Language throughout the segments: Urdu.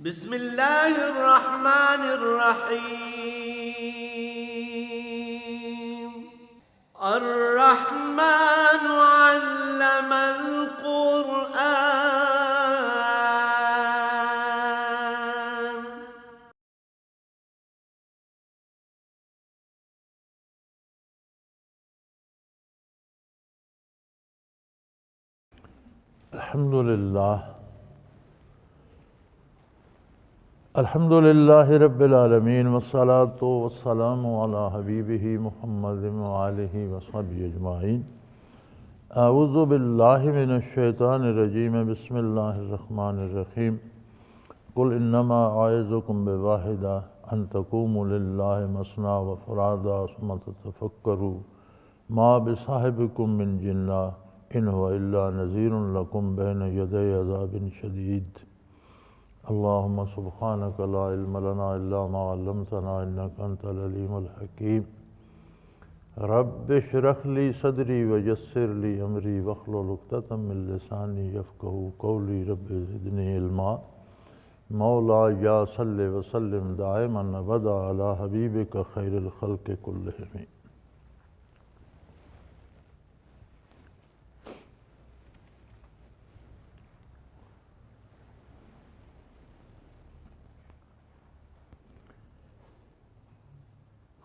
بسم الله الرحمن الرحيم. الرحمن علم القرآن. الحمد للہ رب العالمین والصلاة والسلام علی حبیبہ محمد وآلہ وصحبہ اجمعین. اعوذ باللہ من الشیطان الرجیم. بسم اللہ الرحمن الرحیم. قل انما اعظکم بواحدہ ان تقوموا للہ مثنی وفرادی ثم تتفکروا ما بصاحبکم من جنہ ان هو الا نذیر لکم بین یدی عذاب شدید. اللہم سبحانک لا علم لنا الا ما علمتنا انک انت العلیم الحکیم. رب اشرح لی صدری ویسر لی امری واحلل عقدۃ من لسانی یفقہوا قولی. رب زدنی علما. مولا یا صلی وسلم دائما ابدا علی حبیبک خیر الخلق کلہم.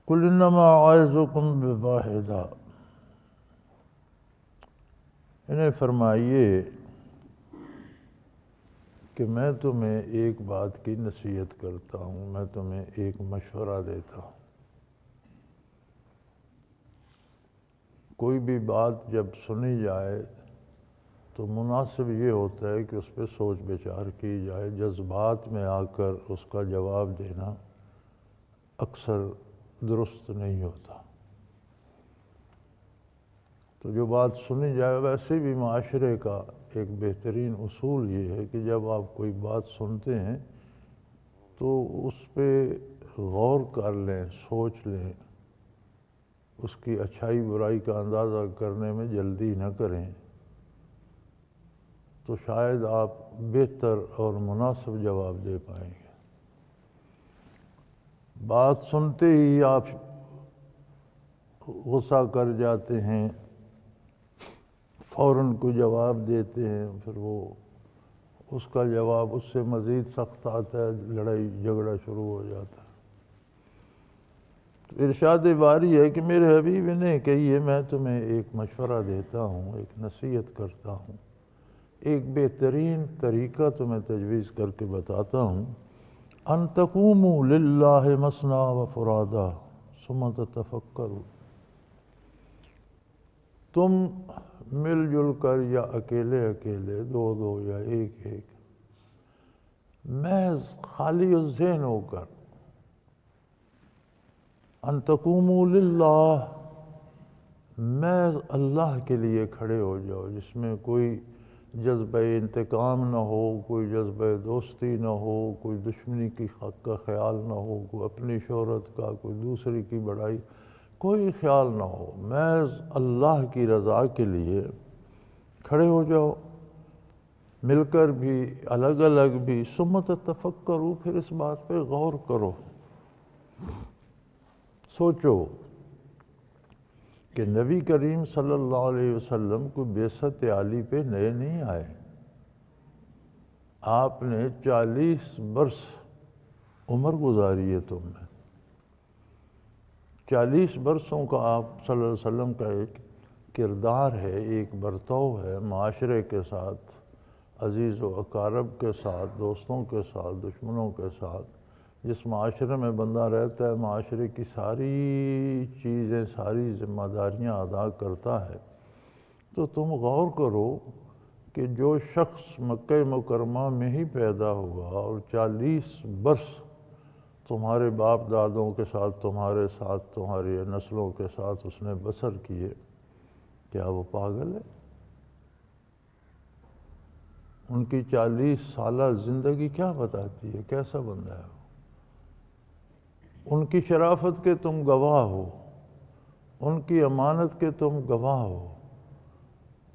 قل انما اعظکم بواحدہ، انہیں فرمائیے کہ میں تمہیں ایک بات کی نصیحت کرتا ہوں، میں تمہیں ایک مشورہ دیتا ہوں. کوئی بھی بات جب سنی جائے تو مناسب یہ ہوتا ہے کہ اس پہ سوچ بچار کی جائے. جذبات میں آ کر اس کا جواب دینا اکثر درست نہیں ہوتا. تو جو بات سنی جائے، ویسے بھی معاشرے کا ایک بہترین اصول یہ ہے کہ جب آپ کوئی بات سنتے ہیں تو اس پہ غور کر لیں، سوچ لیں، اس کی اچھائی برائی کا اندازہ کرنے میں جلدی نہ کریں، تو شاید آپ بہتر اور مناسب جواب دے پائیں گے. بات سنتے ہی آپ غصہ کر جاتے ہیں، فوراً کوئی جواب دیتے ہیں، پھر وہ اس کا جواب اس سے مزید سخت آتا ہے، لڑائی جھگڑا شروع ہو جاتا ہے. تو ارشاد باری ہے کہ میرے حبیب نے کہیے میں تمہیں ایک مشورہ دیتا ہوں، ایک نصیحت کرتا ہوں، ایک بہترین طریقہ تمہیں تجویز کر کے بتاتا ہوں. ان تقوموا للہ مثنی وفرادی ثم تتفکروا، تم مل جل کر یا اکیلے اکیلے، دو دو یا ایک ایک، محض خالی الذہن ہو کر، ان تقوموا للہ، محض اللہ کے لیے کھڑے ہو جاؤ، جس میں کوئی جذبہ انتقام نہ ہو، کوئی جذبہ دوستی نہ ہو، کوئی دشمنی کی حق کا خیال نہ ہو، کوئی اپنی شہرت کا، کوئی دوسری کی بڑائی، کوئی خیال نہ ہو. محض اللہ کی رضا کے لیے کھڑے ہو جاؤ، مل کر بھی، الگ الگ بھی. ثم تتفکروا، پھر اس بات پہ غور کرو، سوچو کہ نبی کریم صلی اللہ علیہ وسلم کو بعثت عالی پہ نئے نہیں آئے. آپ نے 40 برس عمر گزاری ہے تم نے. 40 برسوں کا آپ صلی اللہ علیہ وسلم کا ایک کردار ہے، ایک برتاؤ ہے معاشرے کے ساتھ، عزیز و اقارب کے ساتھ، دوستوں کے ساتھ، دشمنوں کے ساتھ. جس معاشرے میں بندہ رہتا ہے، معاشرے کی ساری چیزیں، ساری ذمہ داریاں ادا کرتا ہے. تو تم غور کرو کہ جو شخص مکہ مکرمہ میں ہی پیدا ہوا اور 40 برس تمہارے باپ دادوں کے ساتھ، تمہارے ساتھ، تمہاری نسلوں کے ساتھ اس نے بسر کیے، کیا وہ پاگل ہے؟ ان کی 40 سالہ زندگی کیا بتاتی ہے؟ کیسا بندہ ہے وہ؟ ان کی شرافت کے تم گواہ ہو، ان کی امانت کے تم گواہ ہو،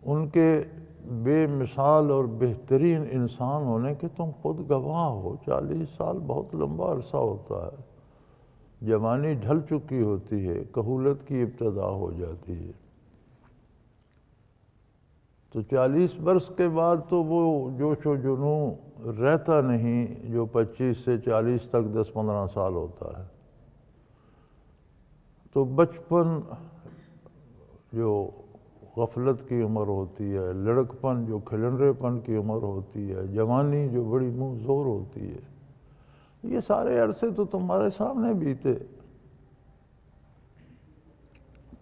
ان کے بے مثال اور بہترین انسان ہونے کے تم خود گواہ ہو۔ 40 سال بہت لمبا عرصہ ہوتا ہے، جوانی ڈھل چکی ہوتی ہے، کہولت کی ابتدا ہو جاتی ہے، تو 40 برس کے بعد تو وہ جوش و جنون رہتا نہیں جو 25 سے 40 تک 10-15 سال ہوتا ہے۔ تو بچپن جو غفلت کی عمر ہوتی ہے، لڑکپن جو کھلنڈرے پن کی عمر ہوتی ہے، جوانی جو بڑی منہ زور ہوتی ہے، یہ سارے عرصے تو تمہارے سامنے بیتے،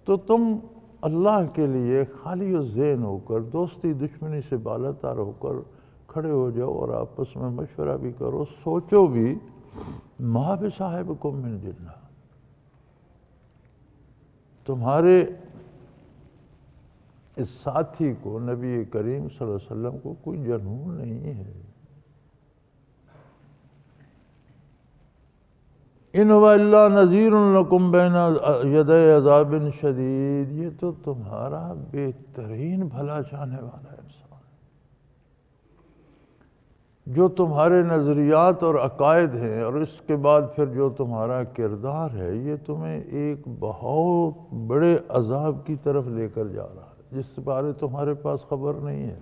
تو تم اللہ کے لیے خالی ذہن ہو کر، دوستی دشمنی سے بالاتر ہو کر کھڑے ہو جاؤ اور آپس میں مشورہ بھی کرو، سوچو بھی ما بصاحبکم من جنہ، تمہارے اس ساتھی کو، نبی کریم صلی اللہ علیہ وسلم کو کوئی جنون نہیں ہے۔ ان هو الا نذیر لکم بین یدی عذاب شدید، یہ تو تمہارا بہترین بھلا چاہنے والا انسان ہے، جو تمہارے نظریات اور عقائد ہیں اور اس کے بعد پھر جو تمہارا کردار ہے، یہ تمہیں ایک بہت بڑے عذاب کی طرف لے کر جا رہا ہے جس بارے تمہارے پاس خبر نہیں ہے۔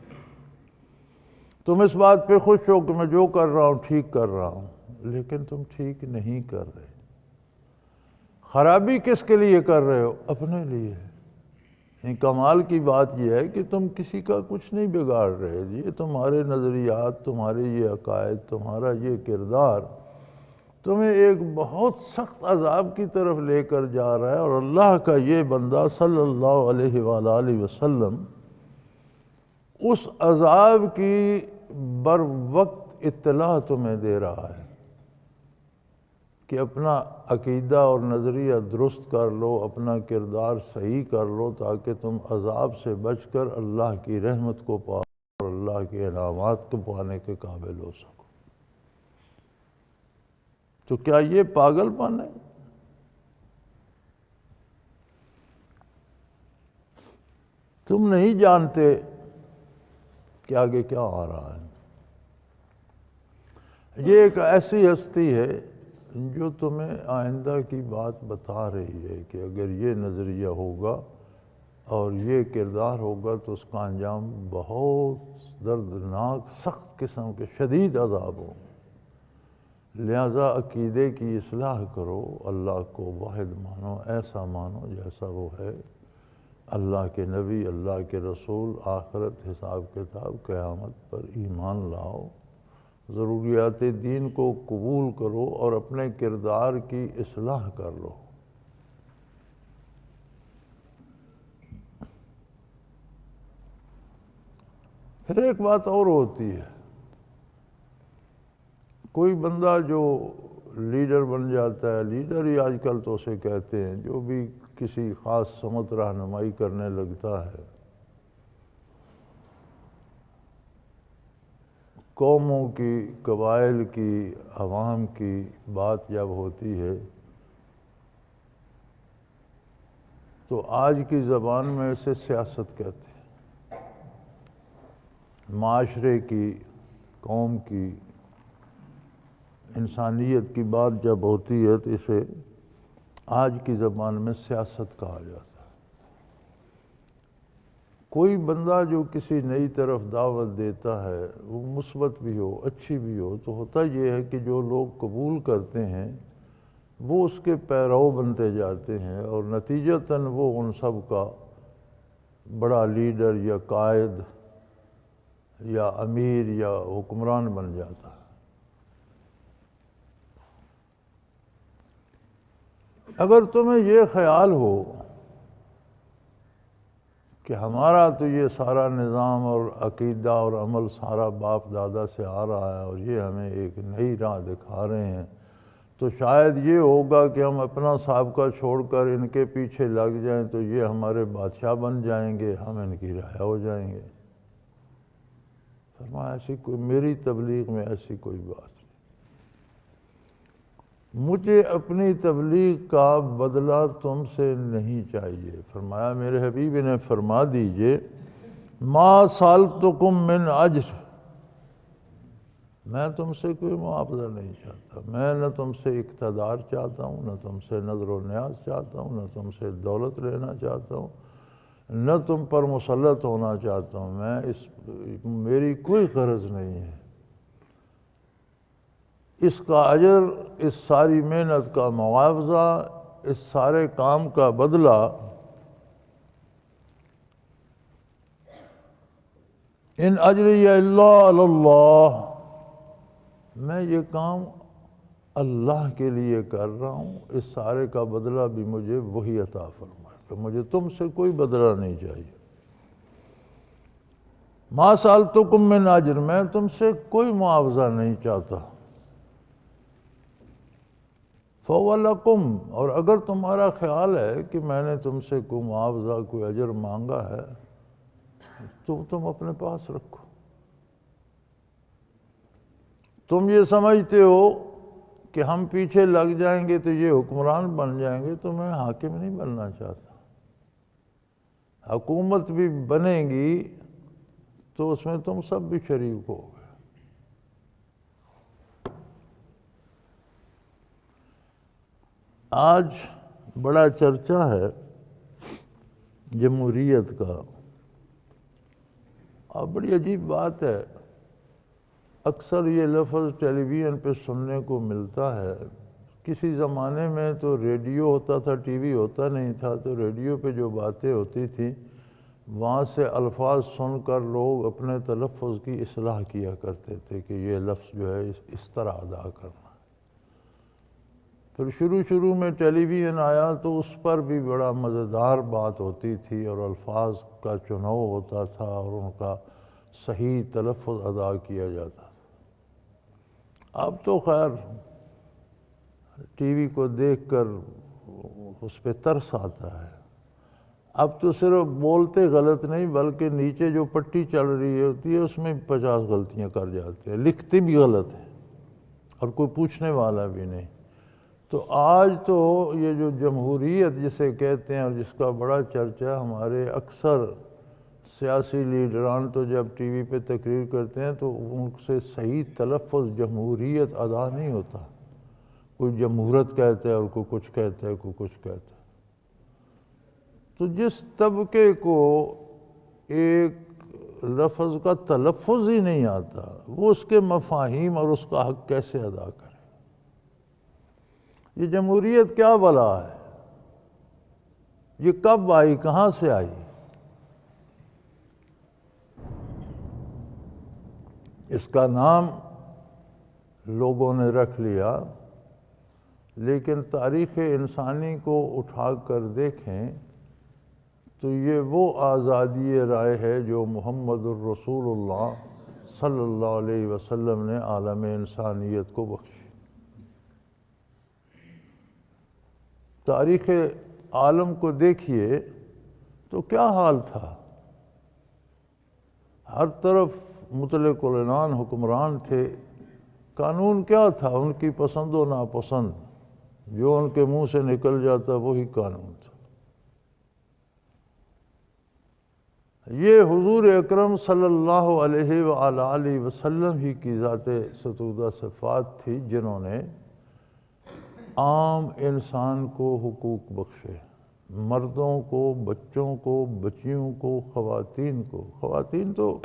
تم اس بات پہ خوش ہو کہ میں جو کر رہا ہوں ٹھیک کر رہا ہوں، لیکن تم ٹھیک نہیں کر رہے۔ خرابی کس کے لیے کر رہے ہو؟ اپنے لیے۔ کمال کی بات یہ ہے کہ تم کسی کا کچھ نہیں بگاڑ رہے، یہ تمہارے نظریات، تمہارے یہ عقائد، تمہارا یہ کردار تمہیں ایک بہت سخت عذاب کی طرف لے کر جا رہا ہے، اور اللہ کا یہ بندہ صلی اللہ علیہ وآلہ وسلم اس عذاب کی بر وقت اطلاع تمہیں دے رہا ہے کہ اپنا عقیدہ اور نظریہ درست کر لو، اپنا کردار صحیح کر لو، تاکہ تم عذاب سے بچ کر اللہ کی رحمت کو پاؤ اور اللہ کے انعامات کو پانے کے قابل ہو سکو۔ تو کیا یہ پاگل پن ہے؟ تم نہیں جانتے کہ آگے کیا آ رہا ہے۔ یہ ایک ایسی ہستی ہے جو تمہیں آئندہ کی بات بتا رہی ہے کہ اگر یہ نظریہ ہوگا اور یہ کردار ہوگا تو اس کا انجام بہت دردناک، سخت قسم کے شدید عذاب ہوں۔ لہذا عقیدے کی اصلاح کرو، اللہ کو واحد مانو، ایسا مانو جیسا وہ ہے، اللہ کے نبی، اللہ کے رسول، آخرت، حساب کتاب، قیامت پر ایمان لاؤ، ضروریات دین کو قبول کرو اور اپنے کردار کی اصلاح کر لو۔ پھر ایک بات اور ہوتی ہے، کوئی بندہ جو لیڈر بن جاتا ہے، لیڈر ہی آج کل تو اسے کہتے ہیں، جو بھی کسی خاص سمت رہنمائی کرنے لگتا ہے، قوموں کی، قبائل کی، عوام کی بات جب ہوتی ہے تو آج کی زبان میں اسے سیاست کہتے ہیں۔ معاشرے کی، قوم کی، انسانیت کی بات جب ہوتی ہے تو اسے آج کی زبان میں سیاست کہا جاتا ہے۔ کوئی بندہ جو کسی نئی طرف دعوت دیتا ہے، وہ مثبت بھی ہو، اچھی بھی ہو، تو ہوتا یہ ہے کہ جو لوگ قبول کرتے ہیں وہ اس کے پیرو بنتے جاتے ہیں، اور نتیجتاً وہ ان سب کا بڑا لیڈر یا قائد یا امیر یا حکمران بن جاتا ہے۔ اگر تمہیں یہ خیال ہو کہ ہمارا تو یہ سارا نظام اور عقیدہ اور عمل سارا باپ دادا سے آ رہا ہے اور یہ ہمیں ایک نئی راہ دکھا رہے ہیں، تو شاید یہ ہوگا کہ ہم اپنا سابقہ چھوڑ کر ان کے پیچھے لگ جائیں تو یہ ہمارے بادشاہ بن جائیں گے، ہم ان کی رعایا ہو جائیں گے۔ فرمایا ایسی کوئی، میری تبلیغ میں ایسی کوئی بات نہیں، مجھے اپنی تبلیغ کا بدلہ تم سے نہیں چاہیے۔ فرمایا میرے حبیب نے فرما دیجئے ما سالتکم من اجر، میں تم سے کوئی معاوضہ نہیں چاہتا، میں نہ تم سے اقتدار چاہتا ہوں، نہ تم سے نظر و نیاز چاہتا ہوں، نہ تم سے دولت لینا چاہتا ہوں، نہ تم پر مسلط ہونا چاہتا ہوں، میری کوئی غرض نہیں ہے۔ اس کا اجر، اس ساری محنت کا معاوضہ، اس سارے کام کا بدلہ ان اجری الا علی اللہ، میں یہ کام اللہ کے لیے کر رہا ہوں، اس سارے کا بدلہ بھی مجھے وہی عطا فرمائے کہ مجھے تم سے کوئی بدلہ نہیں چاہیے۔ ما سالتکم من اجر، میں تم سے کوئی معاوضہ نہیں چاہتا۔ فَهُوَ لَكُمْ، اور اگر تمہارا خیال ہے کہ میں نے تم سے کوئی معاوضہ، کوئی اجر مانگا ہے تو تم اپنے پاس رکھو۔ تم یہ سمجھتے ہو کہ ہم پیچھے لگ جائیں گے تو یہ حکمران بن جائیں گے، تو میں حاکم نہیں بننا چاہتا۔ حکومت بھی بنے گی تو اس میں تم سب بھی شریک ہو گے۔ آج بڑا چرچا ہے جمہوریت کا، اور بڑی عجیب بات ہے، اکثر یہ لفظ ٹیلی ویژن پہ سننے کو ملتا ہے۔ کسی زمانے میں تو ریڈیو ہوتا تھا، ٹی وی ہوتا نہیں تھا، تو ریڈیو پہ جو باتیں ہوتی تھیں وہاں سے الفاظ سن کر لوگ اپنے تلفظ کی اصلاح کیا کرتے تھے کہ یہ لفظ جو ہے اس طرح ادا کرنا۔ پھر شروع میں ٹیلی ویژن آیا تو اس پر بھی بڑا مزیدار بات ہوتی تھی اور الفاظ کا چناؤ ہوتا تھا اور ان کا صحیح تلفظ ادا کیا جاتا تھا۔ اب تو خیر ٹی وی کو دیکھ کر اس پہ ترس آتا ہے۔ اب تو صرف بولتے غلط نہیں بلکہ نیچے جو پٹی چل رہی ہوتی ہے اس میں 50 غلطیاں کر جاتے ہیں، لکھتے بھی غلط ہیں اور کوئی پوچھنے والا بھی نہیں۔ تو آج تو یہ جو جمہوریت جسے کہتے ہیں اور جس کا بڑا چرچا، ہمارے اکثر سیاسی لیڈران تو جب ٹی وی پہ تقریر کرتے ہیں تو ان سے صحیح تلفظ جمہوریت ادا نہیں ہوتا، کوئی جمہورت کہتا ہے اور کوئی کچھ کہتا ہے، کوئی کچھ کہتا ہے۔ تو جس طبقے کو ایک لفظ کا تلفظ ہی نہیں آتا وہ اس کے مفاہیم اور اس کا حق کیسے ادا کرے؟ یہ جمہوریت کیا بلا ہے؟ یہ کب آئی؟ کہاں سے آئی؟ اس کا نام لوگوں نے رکھ لیا، لیکن تاریخ انسانی کو اٹھا کر دیکھیں تو یہ وہ آزادی رائے ہے جو محمد الرسول اللہ صلی اللہ علیہ وسلم نے عالم انسانیت کو بخشی۔ تاریخ عالم کو دیکھیے تو کیا حال تھا، ہر طرف مطلق العنان حکمران تھے۔ قانون کیا تھا؟ ان کی پسند و ناپسند، جو ان کے منہ سے نکل جاتا وہی قانون تھا۔ یہ حضور اکرم صلی اللہ علیہ وآلہ وسلم ہی کی ذات ستودہ صفات تھی جنہوں نے عام انسان کو حقوق بخشے، مردوں کو، بچوں کو، بچیوں کو، خواتین کو۔ خواتین تو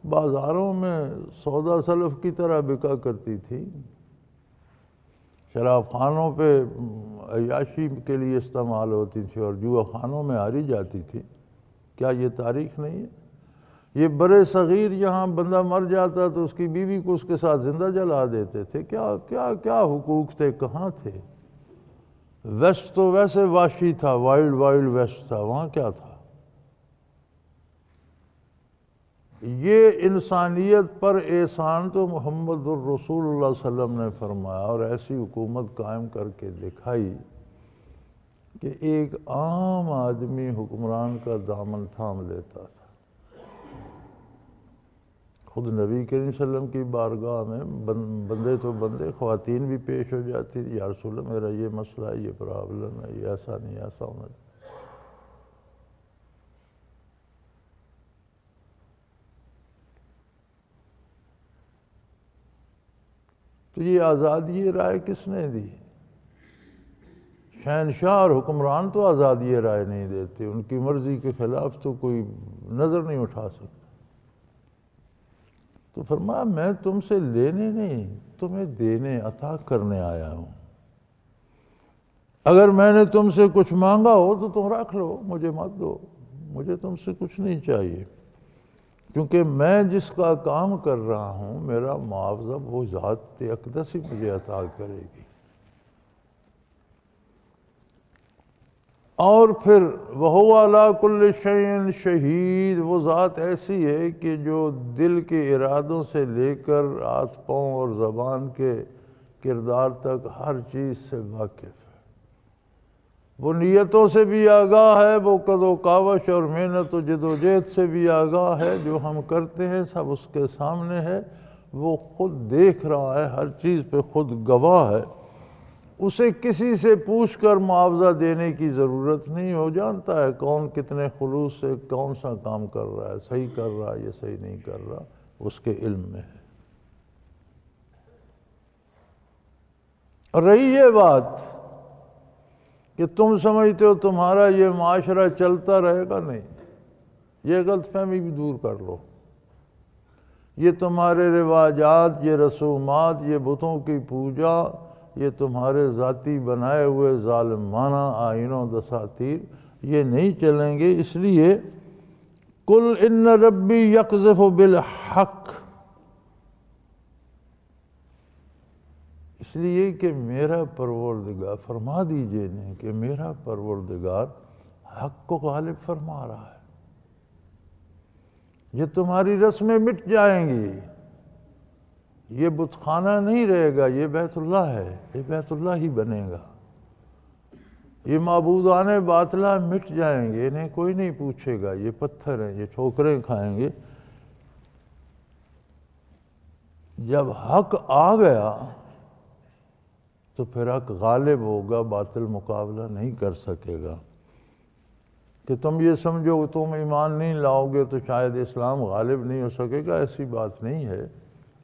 بازاروں میں سودا سلف کی طرح بکا کرتی تھی، شراب خانوں پہ عیاشی کے لیے استعمال ہوتی تھی اور جوا خانوں میں ہاری جاتی تھی۔ کیا یہ تاریخ نہیں ہے؟ یہ برِ صغیر جہاں بندہ مر جاتا تو اس کی بیوی کو اس کے ساتھ زندہ جلا دیتے تھے۔ کیا کیا کیا حقوق تھے، کہاں تھے؟ ویسٹ تو ویسے وحشی تھا، وائلڈ ویسٹ تھا، وہاں کیا تھا؟ یہ انسانیت پر احسان تو محمد الرسول اللہ صلی اللہ علیہ وسلم نے فرمایا اور ایسی حکومت قائم کر کے دکھائی کہ ایک عام آدمی حکمران کا دامن تھام لیتا تھا۔ خود نبی کریم صلی اللہ علیہ وسلم کی بارگاہ میں بندے تو بندے، خواتین بھی پیش ہو جاتی تھی، یا رسول اللہ میرا یہ مسئلہ ہے، یہ پرابلم ہے، یہ ایسا نہیں، ایسا ہونا چاہیے۔ تو یہ آزادی رائے کس نے دی؟ شہنشاہ اور حکمران تو آزادی رائے نہیں دیتے، ان کی مرضی کے خلاف تو کوئی نظر نہیں اٹھا سکتا۔ تو فرمایا میں تم سے لینے نہیں، تمہیں دینے عطا کرنے آیا ہوں۔ اگر میں نے تم سے کچھ مانگا ہو تو تم رکھ لو، مجھے مت دو، مجھے تم سے کچھ نہیں چاہیے، کیونکہ میں جس کا کام کر رہا ہوں میرا معاوضہ وہ ذات اقدس ہی مجھے عطا کرے گی۔ اور پھر وَهُوَ عَلَىٰ كُلِّ شَيْءٍ شَهِيدٌ، وہ ذات ایسی ہے کہ جو دل کے ارادوں سے لے کر ہاتھ پاؤں اور زبان کے کردار تک ہر چیز سے واقف ہے۔ وہ نیتوں سے بھی آگاہ ہے، وہ قد و کاوش اور محنت و جد و جہد سے بھی آگاہ ہے، جو ہم کرتے ہیں سب اس کے سامنے ہے، وہ خود دیکھ رہا ہے، ہر چیز پہ خود گواہ ہے، اسے کسی سے پوچھ کر معاوضہ دینے کی ضرورت نہیں، ہو جانتا ہے کون کتنے خلوص سے کون سا کام کر رہا ہے، صحیح کر رہا ہے یا صحیح نہیں کر رہا، اس کے علم میں ہے۔ اور رہی یہ بات کہ تم سمجھتے ہو تمہارا یہ معاشرہ چلتا رہے گا، نہیں، یہ غلط فہمی بھی دور کر لو۔ یہ تمہارے رواجات، یہ رسومات، یہ بتوں کی پوجا، یہ تمہارے ذاتی بنائے ہوئے ظالمانہ آئین و دساتیر یہ نہیں چلیں گے۔ اس لیے قُلْ إِنَّ رَبِّي يَقْذِفُ بِالْحَقِّ، اس لیے کہ میرا پروردگار، فرما دیجئے انہیں کہ میرا پروردگار حق کو غالب فرما رہا ہے۔ یہ تمہاری رسمیں مٹ جائیں گی، یہ بت خانہ نہیں رہے گا، یہ بیت اللہ ہے، یہ بیت اللہ ہی بنے گا۔ یہ معبودان باطلہ مٹ جائیں گے، انہیں کوئی نہیں پوچھے گا، یہ پتھر ہیں، یہ ٹھوکریں کھائیں گے۔ جب حق آ گیا تو پھر حق غالب ہوگا، باطل مقابلہ نہیں کر سکے گا۔ کہ تم یہ سمجھو تم ایمان نہیں لاؤ گے تو شاید اسلام غالب نہیں ہو سکے گا، ایسی بات نہیں ہے۔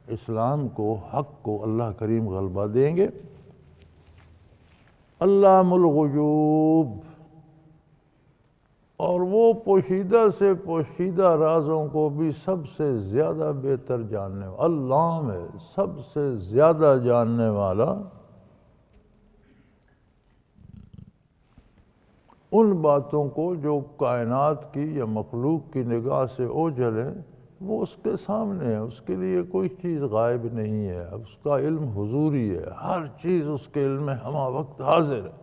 اسلام کو، حق کو اللہ کریم غلبہ دیں گے۔ علام الغیوب، اور وہ پوشیدہ سے پوشیدہ رازوں کو بھی سب سے زیادہ بہتر جاننے والا، علام ہے، سب سے زیادہ جاننے والا۔ ان باتوں کو جو کائنات کی یا مخلوق کی نگاہ سے اوجھل ہیں وہ اس کے سامنے ہے، اس کے لیے کوئی چیز غائب نہیں ہے، اس کا علم حضوری ہے، ہر چیز اس کے علم میں ہمہ وقت حاضر ہے۔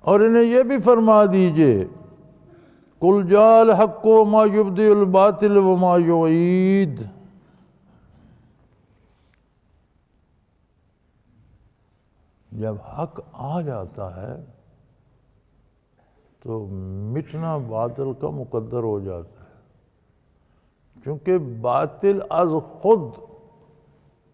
اور انہیں یہ بھی فرما دیجئے قُلْ جَاءَ الْحَقُّ وَمَا يُبْدِئُ الْبَاطِلُ وَمَا يُعِيدُ، جب حق آ جاتا ہے تو مٹنا باطل کا مقدر ہو جاتا ہے، کیونکہ باطل از خود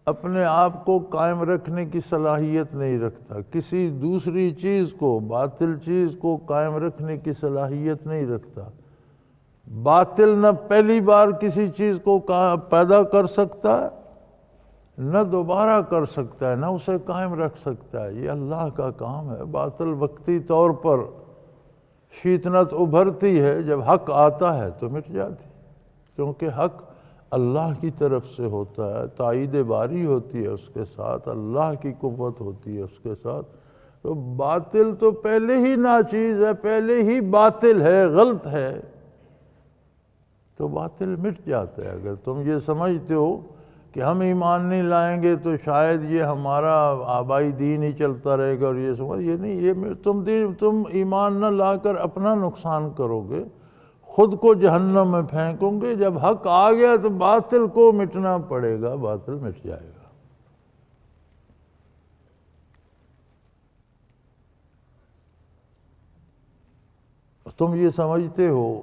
اپنے آپ کو قائم رکھنے کی صلاحیت نہیں رکھتا، کسی دوسری چیز کو، باطل چیز کو قائم رکھنے کی صلاحیت نہیں رکھتا۔ باطل نہ پہلی بار کسی چیز کو پیدا کر سکتا ہے، نہ دوبارہ کر سکتا ہے، نہ اسے قائم رکھ سکتا ہے، یہ اللہ کا کام ہے۔ باطل وقتی طور پر شیطنت ابھرتی ہے، جب حق آتا ہے تو مٹ جاتی، کیونکہ حق اللہ کی طرف سے ہوتا ہے، تائید باری ہوتی ہے اس کے ساتھ، اللہ کی قوت ہوتی ہے اس کے ساتھ۔ تو باطل تو پہلے ہی ناچیز ہے، پہلے ہی باطل ہے، غلط ہے، تو باطل مٹ جاتا ہے۔ اگر تم یہ سمجھتے ہو کہ ہم ایمان نہیں لائیں گے تو شاید یہ ہمارا آبائی دین ہی چلتا رہے گا، اور یہ سمجھ، یہ نہیں، یہ تم ایمان نہ لا کر اپنا نقصان کرو گے، خود کو جہنم میں پھینکو گے۔ جب حق آ گیا تو باطل کو مٹنا پڑے گا، باطل مٹ جائے گا۔ تم یہ سمجھتے ہو،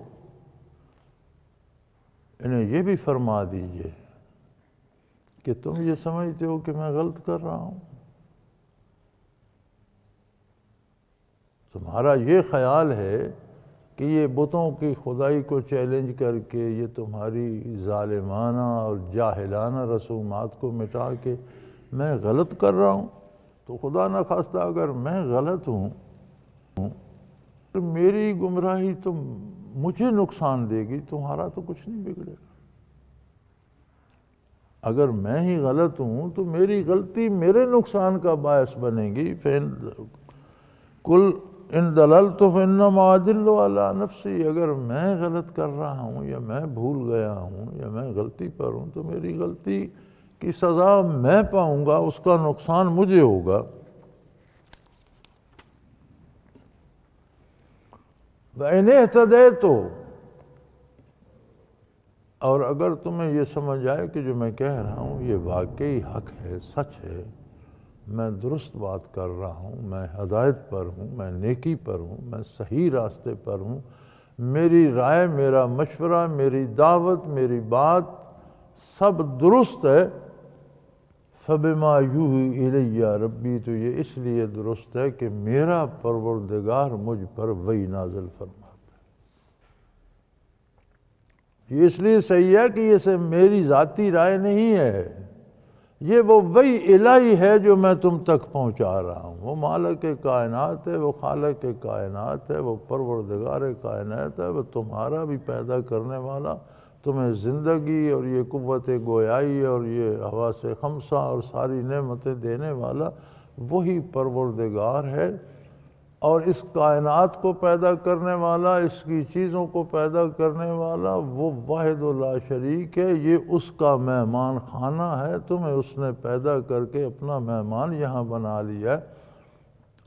انہیں یہ بھی فرما دیجئے کہ تم یہ سمجھتے ہو کہ میں غلط کر رہا ہوں، تمہارا یہ خیال ہے کہ یہ بتوں کی خدائی کو چیلنج کر کے یہ تمہاری ظالمانہ اور جاہلانہ رسومات کو مٹا کے میں غلط کر رہا ہوں، تو خدا نہ خواستہ اگر میں غلط ہوں تو میری گمراہی تو مجھے نقصان دے گی، تمہارا تو کچھ نہیں بگڑے گا۔ اگر میں ہی غلط ہوں تو میری غلطی میرے نقصان کا باعث بنے گی۔ کل ان دللت فانما ادل علی نفسی، اگر میں غلط کر رہا ہوں یا میں بھول گیا ہوں یا میں غلطی پر ہوں تو میری غلطی کی سزا میں پاؤں گا، اس کا نقصان مجھے ہوگا۔ وَإِنِ اهْتَدَيْتُ، اور اگر تمہیں یہ سمجھ آئے کہ جو میں کہہ رہا ہوں یہ واقعی حق ہے، سچ ہے، میں درست بات کر رہا ہوں، میں ہدایت پر ہوں، میں نیکی پر ہوں، میں صحیح راستے پر ہوں، میری رائے، میرا مشورہ، میری دعوت، میری بات سب درست ہے، فَبِمَا يُوحِي إِلَيَّ رَبِّي، تو یہ اس لیے درست ہے کہ میرا پروردگار مجھ پر وحی نازل فرماتا ہے۔ یہ اس لیے صحیح ہے کہ یہ صرف میری ذاتی رائے نہیں ہے، یہ وہ وحی الہی ہے جو میں تم تک پہنچا رہا ہوں۔ وہ مالک کائنات ہے، وہ خالق کائنات ہے، وہ پروردگار کائنات ہے، وہ تمہارا بھی پیدا کرنے والا، تمہیں زندگی اور یہ قوت گویائی اور یہ حواس خمسہ اور ساری نعمتیں دینے والا وہی پروردگار ہے، اور اس کائنات کو پیدا کرنے والا، اس کی چیزوں کو پیدا کرنے والا وہ واحد لا شریک ہے۔ یہ اس کا مہمان خانہ ہے، تمہیں اس نے پیدا کر کے اپنا مہمان یہاں بنا لیا ہے۔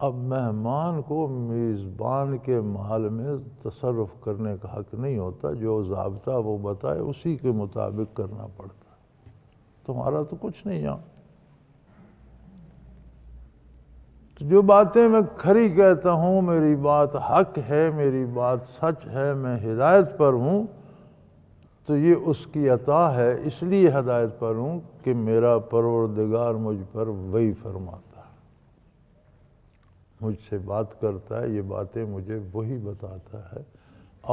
اب مہمان کو میزبان کے محل میں تصرف کرنے کا حق نہیں ہوتا، جو ضابطہ وہ بتائے اسی کے مطابق کرنا پڑتا ہے، تمہارا تو کچھ نہیں یہاں۔ تو جو باتیں میں کھری کہتا ہوں، میری بات حق ہے، میری بات سچ ہے، میں ہدایت پر ہوں، تو یہ اس کی عطا ہے، اس لیے ہدایت پر ہوں کہ میرا پروردگار مجھ پر وحی فرماتا ہے، مجھ سے بات کرتا ہے، یہ باتیں مجھے وہی بتاتا ہے،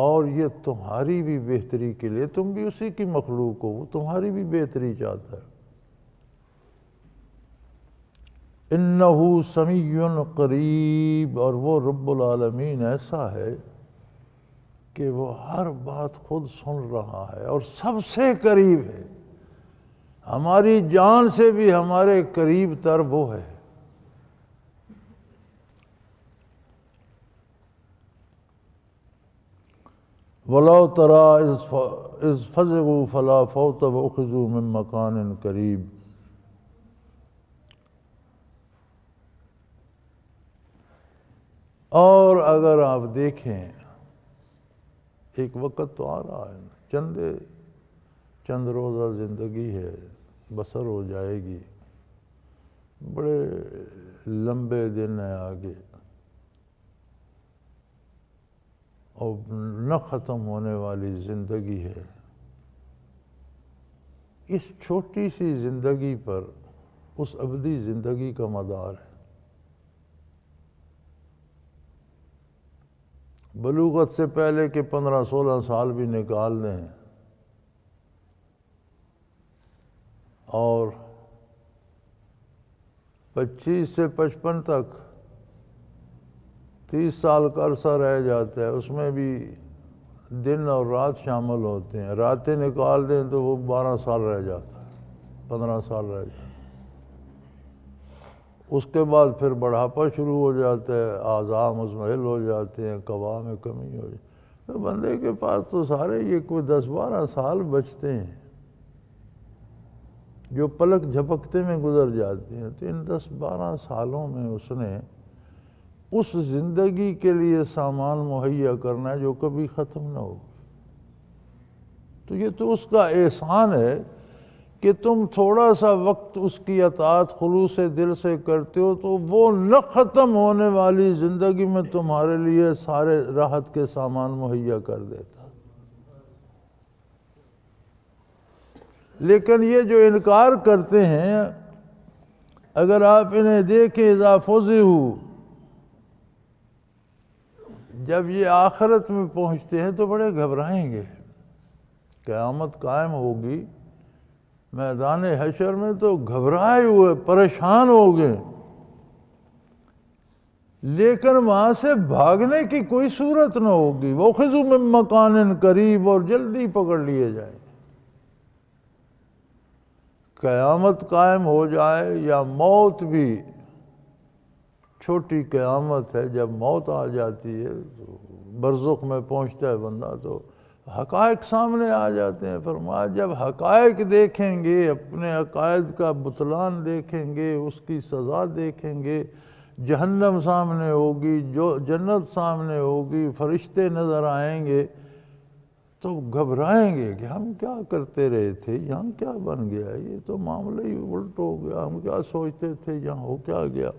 اور یہ تمہاری بھی بہتری کے لیے، تم بھی اسی کی مخلوق ہو، وہ تمہاری بھی بہتری چاہتا ہے۔ انہو سمیع قریب، اور وہ رب العالمین ایسا ہے کہ وہ ہر بات خود سن رہا ہے اور سب سے قریب ہے، ہماری جان سے بھی ہمارے قریب تر وہ ہے۔ وَلَوْ تَرَىٰ إِذْ فَزِعُوا فَلَا فَوْتَ وَأُخِذُوا مِن مَّكَانٍ قَرِيبٍ، اور اگر آپ دیکھیں ایک وقت تو آ رہا ہے، چند روزہ زندگی ہے، بسر ہو جائے گی، بڑے لمبے دن ہیں آگے، اور نہ ختم ہونے والی زندگی ہے۔ اس چھوٹی سی زندگی پر اس ابدی زندگی کا مدار ہے۔ بلوغت سے پہلے کے 15-16 سال بھی نکال دیں اور 25 سے 55 تک 30 سال کا عرصہ رہ جاتا ہے، اس میں بھی دن اور رات شامل ہوتے ہیں، راتیں نکال دیں تو وہ 12 سال رہ جاتا ہے، 15 سال رہ جاتا ہے۔ اس کے بعد پھر بڑھاپا شروع ہو جاتا ہے، اعضاء مزمحل ہو جاتے ہیں، قوا میں کمی ہو جاتی ہے، تو بندے کے پاس تو سارے یہ کوئی 10-12 سال بچتے ہیں جو پلک جھپکتے میں گزر جاتے ہیں۔ تو ان 10-12 سالوں میں اس نے اس زندگی کے لیے سامان مہیا کرنا ہے جو کبھی ختم نہ ہو۔ تو یہ تو اس کا احسان ہے کہ تم تھوڑا سا وقت اس کی اطاعت خلوص دل سے کرتے ہو تو وہ نہ ختم ہونے والی زندگی میں تمہارے لیے سارے راحت کے سامان مہیا کر دیتا۔ لیکن یہ جو انکار کرتے ہیں، اگر آپ انہیں دیکھیں، اذا فزعوا، جب یہ آخرت میں پہنچتے ہیں تو بڑے گھبرائیں گے. قیامت قائم ہوگی میدان حشر میں تو گھبرائے ہوئے پریشان ہو گئے، لیکن وہاں سے بھاگنے کی کوئی صورت نہ ہوگی. وَأُخِذُوا مِن مَّكَانٍ قَرِيبٍ، اور جلدی پکڑ لیے جائیں. قیامت قائم ہو جائے یا موت بھی چھوٹی قیامت ہے. جب موت آ جاتی ہے تو برزخ میں پہنچتا ہے بندہ تو حقائق سامنے آ جاتے ہیں. فرمایا جب حقائق دیکھیں گے، اپنے عقائد کا بطلان دیکھیں گے، اس کی سزا دیکھیں گے، جہنم سامنے ہوگی، جو جنت سامنے ہوگی، فرشتے نظر آئیں گے تو گھبرائیں گے کہ ہم کیا کرتے رہے تھے، یہاں کیا بن گیا، یہ تو معاملہ ہی الٹ ہو گیا، ہم کیا سوچتے تھے، یہاں ہو کیا گیا.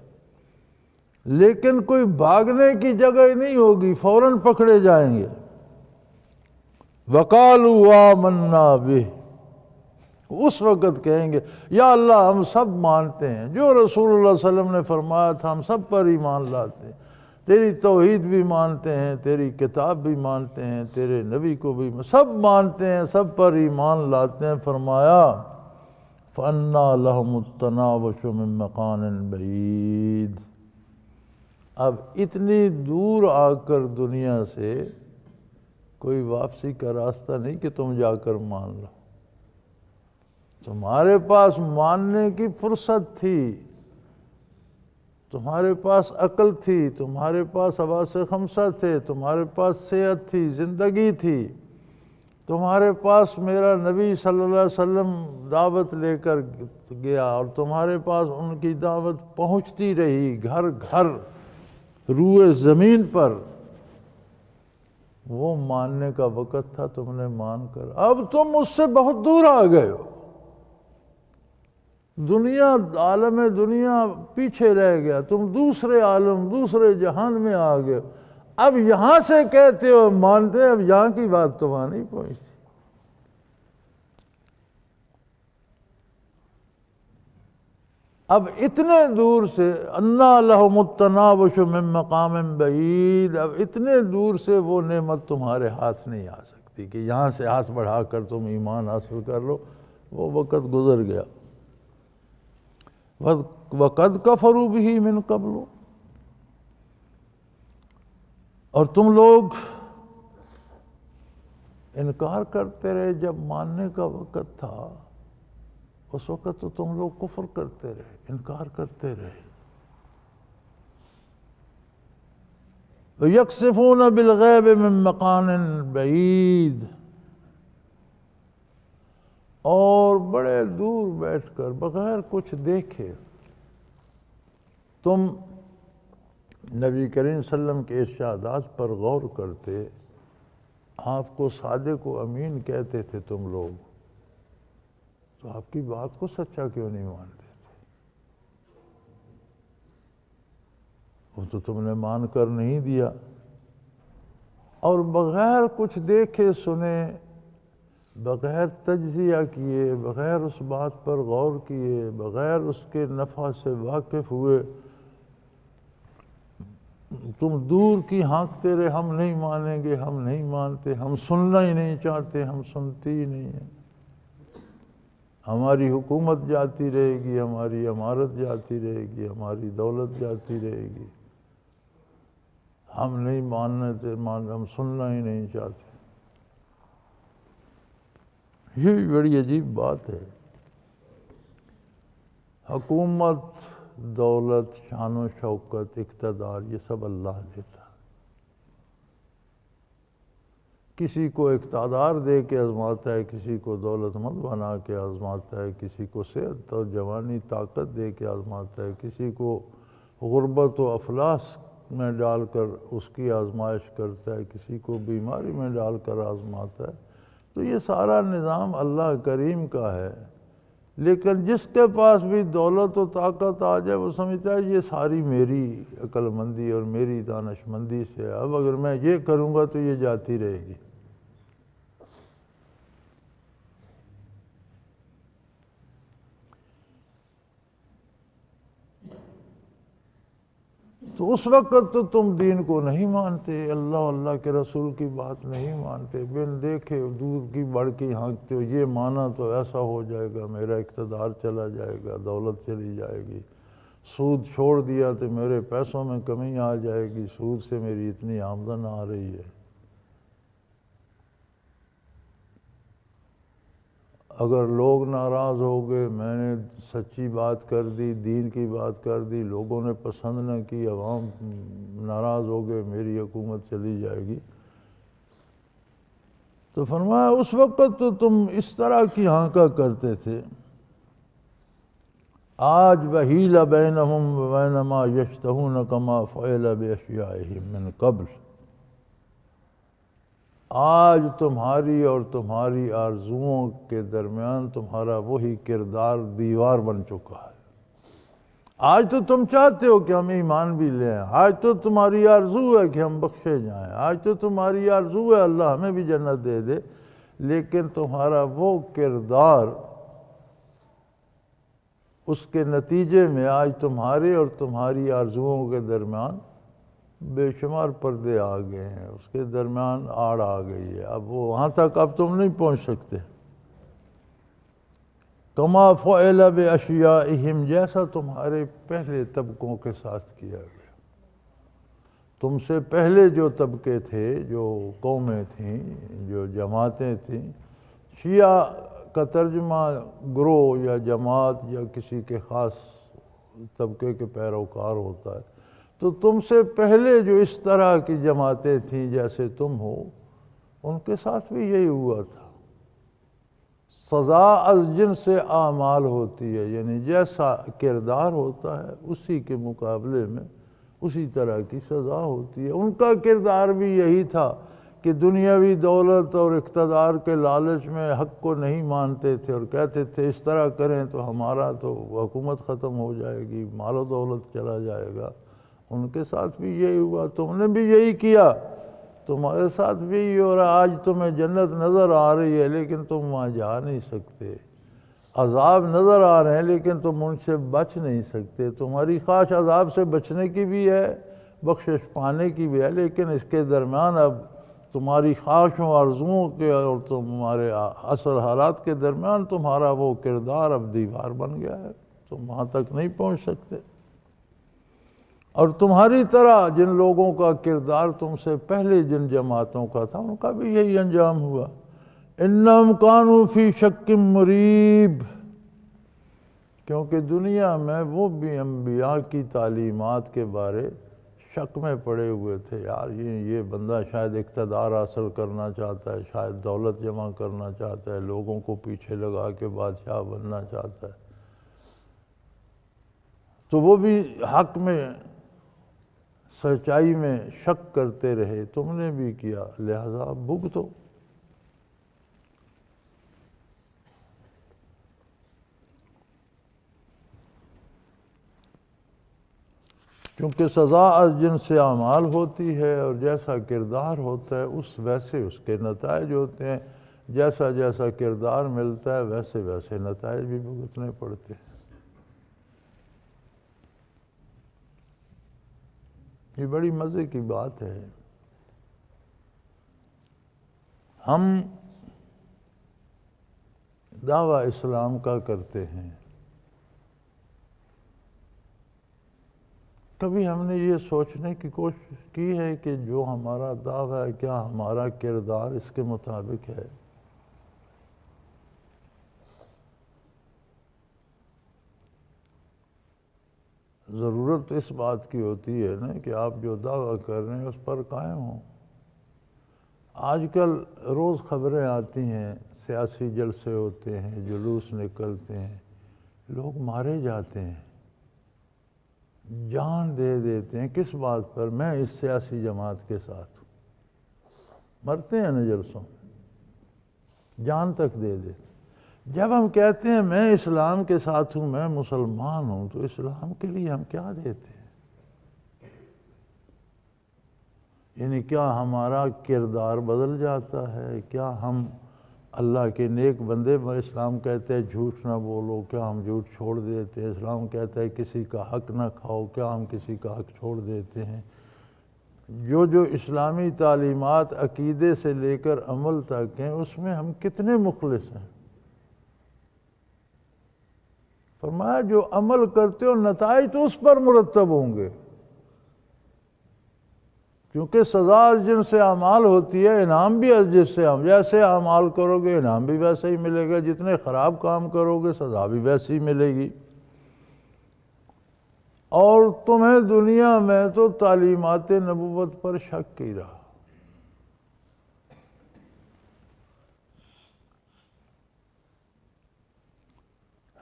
لیکن کوئی بھاگنے کی جگہ نہیں ہوگی، فوراً پکڑے جائیں گے. وَقَالُوا آمَنَّا بِهِ، اس وقت کہیں گے یا اللہ ہم سب مانتے ہیں جو رسول اللہ صلی اللہ علیہ وسلم نے فرمایا تھا، ہم سب پر ایمان لاتے ہیں، تیری توحید بھی مانتے ہیں، تیری کتاب بھی مانتے ہیں، تیرے نبی کو بھی سب مانتے ہیں، سب پر ایمان لاتے ہیں. فرمایا فَأَنَّىٰ لَهُمُ التَّنَاوُشُ مِن مَّكَانٍ بَعِيدٍ. اب اتنی دور آ کر دنیا سے کوئی واپسی کا راستہ نہیں کہ تم جا کر مان لو. تمہارے پاس ماننے کی فرصت تھی، تمہارے پاس عقل تھی، تمہارے پاس حواس خمسہ تھے، تمہارے پاس صحت تھی، زندگی تھی، تمہارے پاس میرا نبی صلی اللہ علیہ وسلم دعوت لے کر گیا اور تمہارے پاس ان کی دعوت پہنچتی رہی گھر گھر روئے زمین پر. وہ ماننے کا وقت تھا، تم نے مان کر، اب تم اس سے بہت دور آ گئے ہو. دنیا، عالم دنیا پیچھے رہ گیا، تم دوسرے عالم، دوسرے جہان میں آ گئے. اب یہاں سے کہتے ہو مانتے، اب یہاں کی بات تو وہاں نہیں پہنچتی. اب اتنے دور سے اَنَّىٰ لَهُمُ التَّنَاوُشُ مِن مَّقَامٍ بَعِيدٍ، اب اتنے دور سے وہ نعمت تمہارے ہاتھ نہیں آ سکتی کہ یہاں سے ہاتھ بڑھا کر تم ایمان حاصل کر لو. وہ وقت گزر گیا. وَقَدْ كَفَرُوا بِهِ مِن قَبْلُ، اور تم لوگ انکار کرتے رہے جب ماننے کا وقت تھا. اس وقت تو تم لوگ کفر کرتے رہے، انکار کرتے رہے. وَيَقْذِفُونَ بِالْغَيْبِ مِن مَّكَانٍ بَعِيدٍ، اور بڑے دور بیٹھ کر بغیر کچھ دیکھے تم نبی کریم صلی اللہ علیہ وسلم کے ارشادات پر غور کرتے. آپ کو صادق و امین کہتے تھے تم لوگ، تو آپ کی بات کو سچا کیوں نہیں مانتے تھے؟ وہ تو تم نے مان کر نہیں دیا. اور بغیر کچھ دیکھے سنے، بغیر تجزیہ کیے، بغیر اس بات پر غور کیے، بغیر اس کے نفع سے واقف ہوئے تم دور کی ہانکتے رہے، ہم نہیں مانیں گے، ہم نہیں مانتے، ہم سننا ہی نہیں چاہتے، ہم سنتے ہی نہیں ہیں، ہماری حکومت جاتی رہے گی، ہماری امارت جاتی رہے گی، ہماری دولت جاتی رہے گی، ہم نہیں مانتے، ہم سننا ہی نہیں چاہتے. یہ بھی بڑی عجیب بات ہے. حکومت، دولت، شان و شوکت، اقتدار، یہ سب اللہ دیتا. کسی کو اقتدار دے کے آزماتا ہے، کسی کو دولت مند بنا کے آزماتا ہے، کسی کو صحت اور جوانی طاقت دے کے آزماتا ہے، کسی کو غربت و افلاس میں ڈال کر اس کی آزمائش کرتا ہے، کسی کو بیماری میں ڈال کر آزماتا ہے. تو یہ سارا نظام اللہ کریم کا ہے. لیکن جس کے پاس بھی دولت و طاقت آ جائے وہ سمجھتا ہے یہ ساری میری عقل مندی اور میری دانش مندی سے، اب اگر میں یہ کروں گا تو یہ جاتی رہے گی. تو تو اس وقت تو تم دین کو نہیں مانتے، اللہ اللہ کے رسول کی بات نہیں مانتے، بن دیکھے دور کی بڑھ کے ہانکتے ہو، یہ مانا تو ایسا ہو جائے گا، میرا اقتدار چلا جائے گا، دولت چلی جائے گی، سود چھوڑ دیا تو میرے پیسوں میں کمی آ جائے گی، سود سے میری اتنی آمدن آ رہی ہے۔ اگر لوگ ناراض ہو گئے، میں نے سچی بات کر دی، دین کی بات کر دی، لوگوں نے پسند نہ کی، عوام ناراض ہو گئے، میری حکومت چلی جائے گی۔ تو فرمایا اس وقت تو تم اس طرح کی ہانکا کرتے تھے، آج وحیل بینہم وبین ما یشتہون کما فعل باشیائہم من قبل، آج تمہاری اور تمہاری آرزوؤں کے درمیان تمہارا وہی کردار دیوار بن چکا ہے۔ آج تو تم چاہتے ہو کہ ہم ایمان بھی لیں، آج تو تمہاری آرزو ہے کہ ہم بخشے جائیں، آج تو تمہاری آرزو ہے اللہ ہمیں بھی جنت دے دے، لیکن تمہارا وہ کردار، اس کے نتیجے میں آج تمہارے اور تمہاری آرزوؤں کے درمیان بے شمار پردے آ گئے ہیں، اس کے درمیان آڑ آ گئی ہے، اب وہ وہاں تک اب تم نہیں پہنچ سکتے۔ کما فعل باشیائہم، جیسا تمہارے پہلے طبقوں کے ساتھ کیا گیا، تم سے پہلے جو طبقے تھے، جو قومیں تھیں، جو جماعتیں تھیں، شیعہ کا ترجمہ گروہ یا جماعت یا کسی کے خاص طبقے کے پیروکار ہوتا ہے، تو تم سے پہلے جو اس طرح کی جماعتیں تھیں جیسے تم ہو، ان کے ساتھ بھی یہی ہوا تھا۔ سزا از جنس اعمال ہوتی ہے، یعنی جیسا کردار ہوتا ہے اسی کے مقابلے میں اسی طرح کی سزا ہوتی ہے۔ ان کا کردار بھی یہی تھا کہ دنیاوی دولت اور اقتدار کے لالچ میں حق کو نہیں مانتے تھے اور کہتے تھے اس طرح کریں تو ہمارا تو حکومت ختم ہو جائے گی، مال و دولت چلا جائے گا۔ ان کے ساتھ بھی یہی ہوا، تم نے بھی یہی کیا، تمہارے ساتھ بھی یہی ہو رہا۔ آج تمہیں جنت نظر آ رہی ہے لیکن تم وہاں جا نہیں سکتے، عذاب نظر آ رہے ہیں لیکن تم ان سے بچ نہیں سکتے۔ تمہاری خواہش عذاب سے بچنے کی بھی ہے، بخشش پانے کی بھی ہے، لیکن اس کے درمیان اب تمہاری خواہشوں آرزوؤں کے اور تمہارے اصل حالات کے درمیان تمہارا وہ کردار اب دیوار بن گیا ہے، تم وہاں تک نہیں پہنچ سکتے۔ اور تمہاری طرح جن لوگوں کا کردار تم سے پہلے جن جماعتوں کا تھا، ان کا بھی یہی انجام ہوا۔ انہم کانوا فی شک مریب، کیونکہ دنیا میں وہ بھی انبیاء کی تعلیمات کے بارے شک میں پڑے ہوئے تھے، یار یہ بندہ شاید اقتدار حاصل کرنا چاہتا ہے، شاید دولت جمع کرنا چاہتا ہے، لوگوں کو پیچھے لگا کے بادشاہ بننا چاہتا ہے، تو وہ بھی حق میں سچائی میں شک کرتے رہے، تم نے بھی کیا، لہذا بھگتو۔ کیونکہ سزا از جنس اعمال ہوتی ہے، اور جیسا کردار ہوتا ہے ویسے اس کے نتائج ہوتے ہیں، جیسا جیسا کردار ملتا ہے ویسے ویسے نتائج بھی بھگتنے پڑتے ہیں۔ یہ بڑی مزے کی بات ہے۔ ہم دعویٰ اسلام کا کرتے ہیں، کبھی ہم نے یہ سوچنے کی کوشش کی ہے کہ جو ہمارا دعویٰ ہے کیا ہمارا کردار اس کے مطابق ہے؟ ضرورت اس بات کی ہوتی ہے نا کہ آپ جو دعویٰ کر رہے ہیں اس پر قائم ہوں۔ آج کل روز خبریں آتی ہیں، سیاسی جلسے ہوتے ہیں، جلوس نکلتے ہیں، لوگ مارے جاتے ہیں، جان دے دیتے ہیں، کس بات پر؟ میں اس سیاسی جماعت کے ساتھ ہوں، مرتے ہیں نا جلسوں میں، جان تک دے دیتے۔ جب ہم کہتے ہیں میں اسلام کے ساتھ ہوں، میں مسلمان ہوں، تو اسلام کے لیے ہم کیا دیتے ہیں؟ یعنی کیا ہمارا کردار بدل جاتا ہے؟ کیا ہم اللہ کے نیک بندے اسلام کہتے ہیں جھوٹ نہ بولو، کیا ہم جھوٹ چھوڑ دیتے ہیں؟ اسلام کہتا ہے کسی کا حق نہ کھاؤ، کیا ہم کسی کا حق چھوڑ دیتے ہیں؟ جو اسلامی تعلیمات عقیدے سے لے کر عمل تک ہیں، اس میں ہم کتنے مخلص ہیں؟ فرمایا جو عمل کرتے ہو نتائج تو اس پر مرتب ہوں گے، کیونکہ سزا جن سے اعمال ہوتی ہے، انعام بھی جس سے جیسے اعمال کرو گے انعام بھی ویسے ہی ملے گا، جتنے خراب کام کرو گے سزا بھی ویسی ہی ملے گی۔ اور تمہیں دنیا میں تو تعلیمات نبوت پر شک ہی رہا۔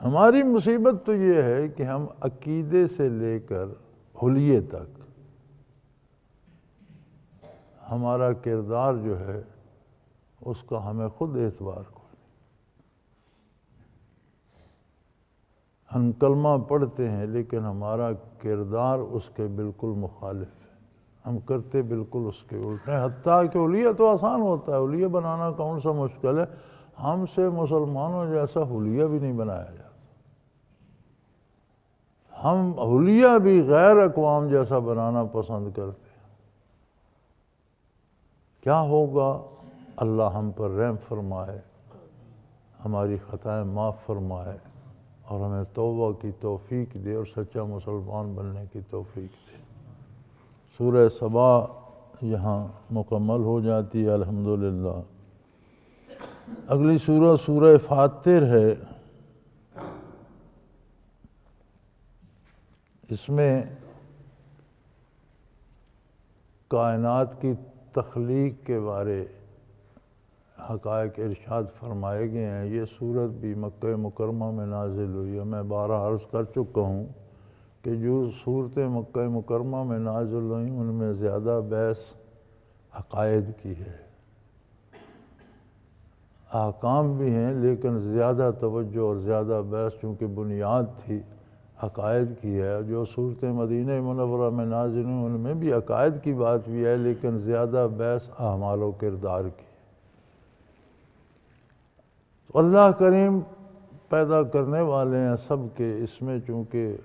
ہماری مصیبت تو یہ ہے کہ ہم عقیدے سے لے کر حلیے تک ہمارا کردار جو ہے اس کا ہمیں خود اعتبار کو، ہم کلمہ پڑھتے ہیں لیکن ہمارا کردار اس کے بالکل مخالف ہے، ہم کرتے بالکل اس کے الٹ ہیں۔ حتیٰ کہ حلیہ تو آسان ہوتا ہے، حلیہ بنانا کون سا مشکل ہے؟ ہم سے مسلمانوں جیسا حلیہ بھی نہیں بنایا جاتا، ہم حلیہ بھی غیر اقوام جیسا بنانا پسند کرتے ہیں۔ کیا ہوگا؟ اللہ ہم پر رحم فرمائے، ہماری خطائیں معاف فرمائے اور ہمیں توبہ کی توفیق دے اور سچا مسلمان بننے کی توفیق دے۔ سورہ سبا یہاں مکمل ہو جاتی ہے الحمدللہ۔ اگلی سورہ سورہ فاطر ہے۔ اس میں کائنات کی تخلیق کے بارے حقائق ارشاد فرمائے گئے ہیں۔ یہ سورت بھی مکہ مکرمہ میں نازل ہوئی ہے۔ میں بارہ عرض کر چکا ہوں کہ جو صورتیں مکہ مکرمہ میں نازل ہوئیں ان میں زیادہ بحث عقائد کی ہے، احکام بھی ہیں لیکن زیادہ توجہ اور زیادہ بحث چونکہ بنیاد تھی عقائد کی ہے۔ جو صورتیں مدینہ منورہ میں نازل ہوئیں ان میں بھی عقائد کی بات بھی ہے لیکن زیادہ بحث اعمال و کردار کی۔ اللہ کریم پیدا کرنے والے ہیں سب کے، اس میں چونکہ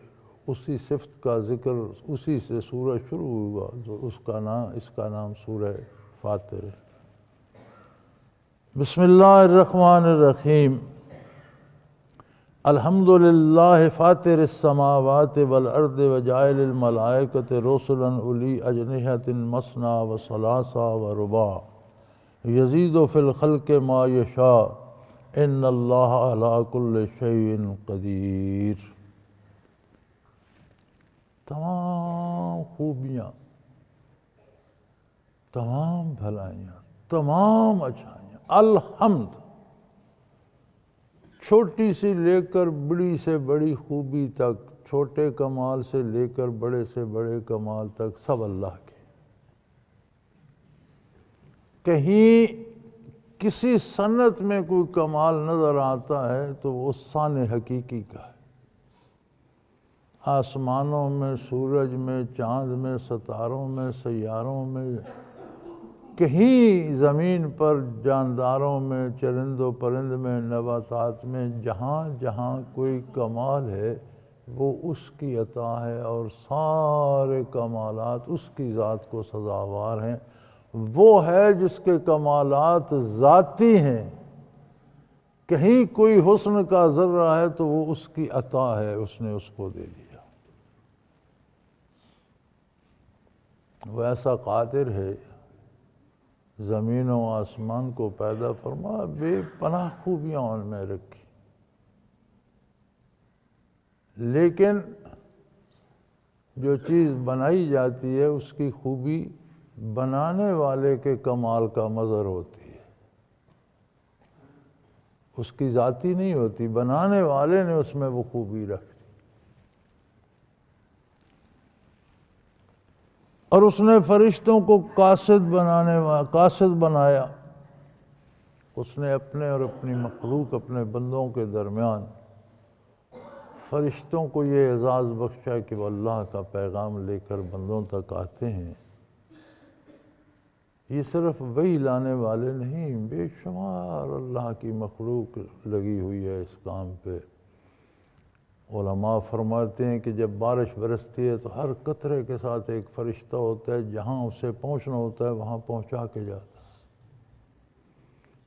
اسی صفت کا ذکر اسی سے سورہ شروع ہوا تو اس کا نام سورہ فاطر ہے۔ بسم اللہ الرحمن الرحیم۔ الحمدللہ فاطر السماوات والارض وجاعل الملائکۃ رسلا اولی اجنحۃ مثنی وثلاث ورباع یزید فی الخلق ما یشاء ان اللہ علی کل شیء قدیر۔ تمام خوبیاں، تمام بھلائیاں، تمام اچھائیاں، الحمد، چھوٹی سی لے کر بڑی سے بڑی خوبی تک، چھوٹے کمال سے لے کر بڑے سے بڑے کمال تک سب اللہ کے۔ کہیں کسی صنعت میں کوئی کمال نظر آتا ہے تو وہ صانع حقیقی کا ہے۔ آسمانوں میں، سورج میں، چاند میں، ستاروں میں، سیاروں میں، کہیں زمین پر جانداروں میں، چرند و پرند میں، نباتات میں، جہاں جہاں کوئی کمال ہے وہ اس کی عطا ہے اور سارے کمالات اس کی ذات کو سزاوار ہیں۔ وہ ہے جس کے کمالات ذاتی ہیں، کہیں کوئی حسن کا ذرہ ہے تو وہ اس کی عطا ہے، اس نے اس کو دے دیا۔ وہ ایسا قادر ہے، زمین و آسمان کو پیدا فرما، بے پناہ خوبیاں ان میں رکھی، لیکن جو چیز بنائی جاتی ہے اس کی خوبی بنانے والے کے کمال کا مظہر ہوتی ہے، اس کی ذاتی نہیں ہوتی، بنانے والے نے اس میں وہ خوبی رکھ دی۔ اور اس نے فرشتوں کو قاصد بنایا، اس نے اپنے اور اپنی مخلوق، اپنے بندوں کے درمیان فرشتوں کو یہ اعزاز بخشا کہ وہ اللہ کا پیغام لے کر بندوں تک آتے ہیں۔ یہ صرف وہی لانے والے نہیں، بے شمار اللہ کی مخلوق لگی ہوئی ہے اس کام پہ۔ علماء فرماتے ہیں کہ جب بارش برستی ہے تو ہر قطرے کے ساتھ ایک فرشتہ ہوتا ہے، جہاں اسے پہنچنا ہوتا ہے وہاں پہنچا کے جاتا ہے۔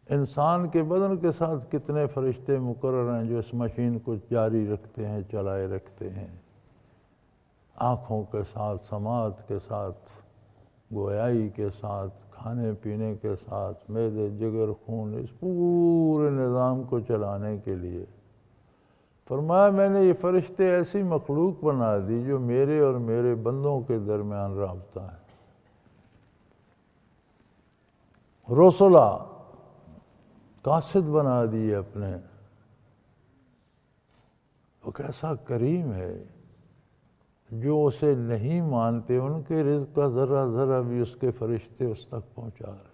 انسان کے بدن کے ساتھ کتنے فرشتے مقرر ہیں جو اس مشین کو جاری رکھتے ہیں، چلائے رکھتے ہیں، آنکھوں کے ساتھ، سماعت کے ساتھ، گویائی کے ساتھ، کھانے پینے کے ساتھ، معدے، جگر، خون، اس پورے نظام کو چلانے کے لیے۔ فرمایا میں نے یہ فرشتے ایسی مخلوق بنا دی جو میرے اور میرے بندوں کے درمیان رابطہ ہے۔ رسولہ قاصد بنا دیے اپنے۔ وہ کیسا کریم ہے، جو اسے نہیں مانتے ان کے رزق کا ذرہ ذرہ بھی اس کے فرشتے اس تک پہنچا رہے ہیں۔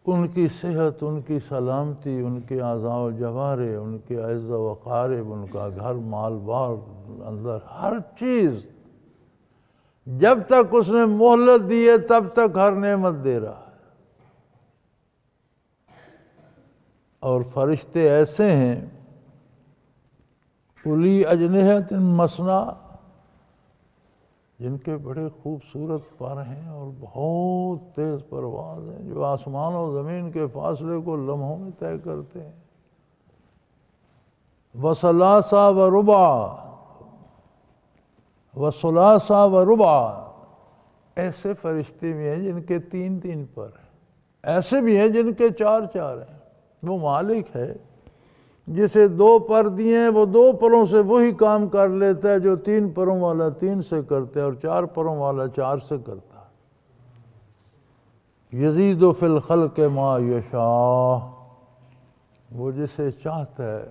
ان کی صحت، ان کی سلامتی، ان کے اعضاء و جوارے، ان کے عز و قارب، ان کا گھر، مال بار، اندر ہر چیز، جب تک اس نے مہلت دی ہے تب تک ہر نعمت دے رہا ہے۔ اور فرشتے ایسے ہیں اُولی اجنحۃ مثنیٰ، جن کے بڑے خوبصورت پر ہیں اور بہت تیز پرواز ہیں، جو آسمان و زمین کے فاصلے کو لمحوں میں طے کرتے ہیں۔ وَثَلَاثَ وَرُبَعَ وَثُلَاثَ وَرُبَعَ، ایسے فرشتے بھی ہیں جن کے 3 پر ہیں، ایسے بھی ہیں جن کے 4 ہیں۔ وہ مالک ہے جسے 2 پر دیے ہیں، وہ 2 پروں سے وہی کام کر لیتا ہے جو 3 پروں والا 3 سے کرتا ہے اور 4 پروں والا 4 سے کرتا ہے۔ یزید فی الخلق ما یشاء، وہ جسے چاہتا ہے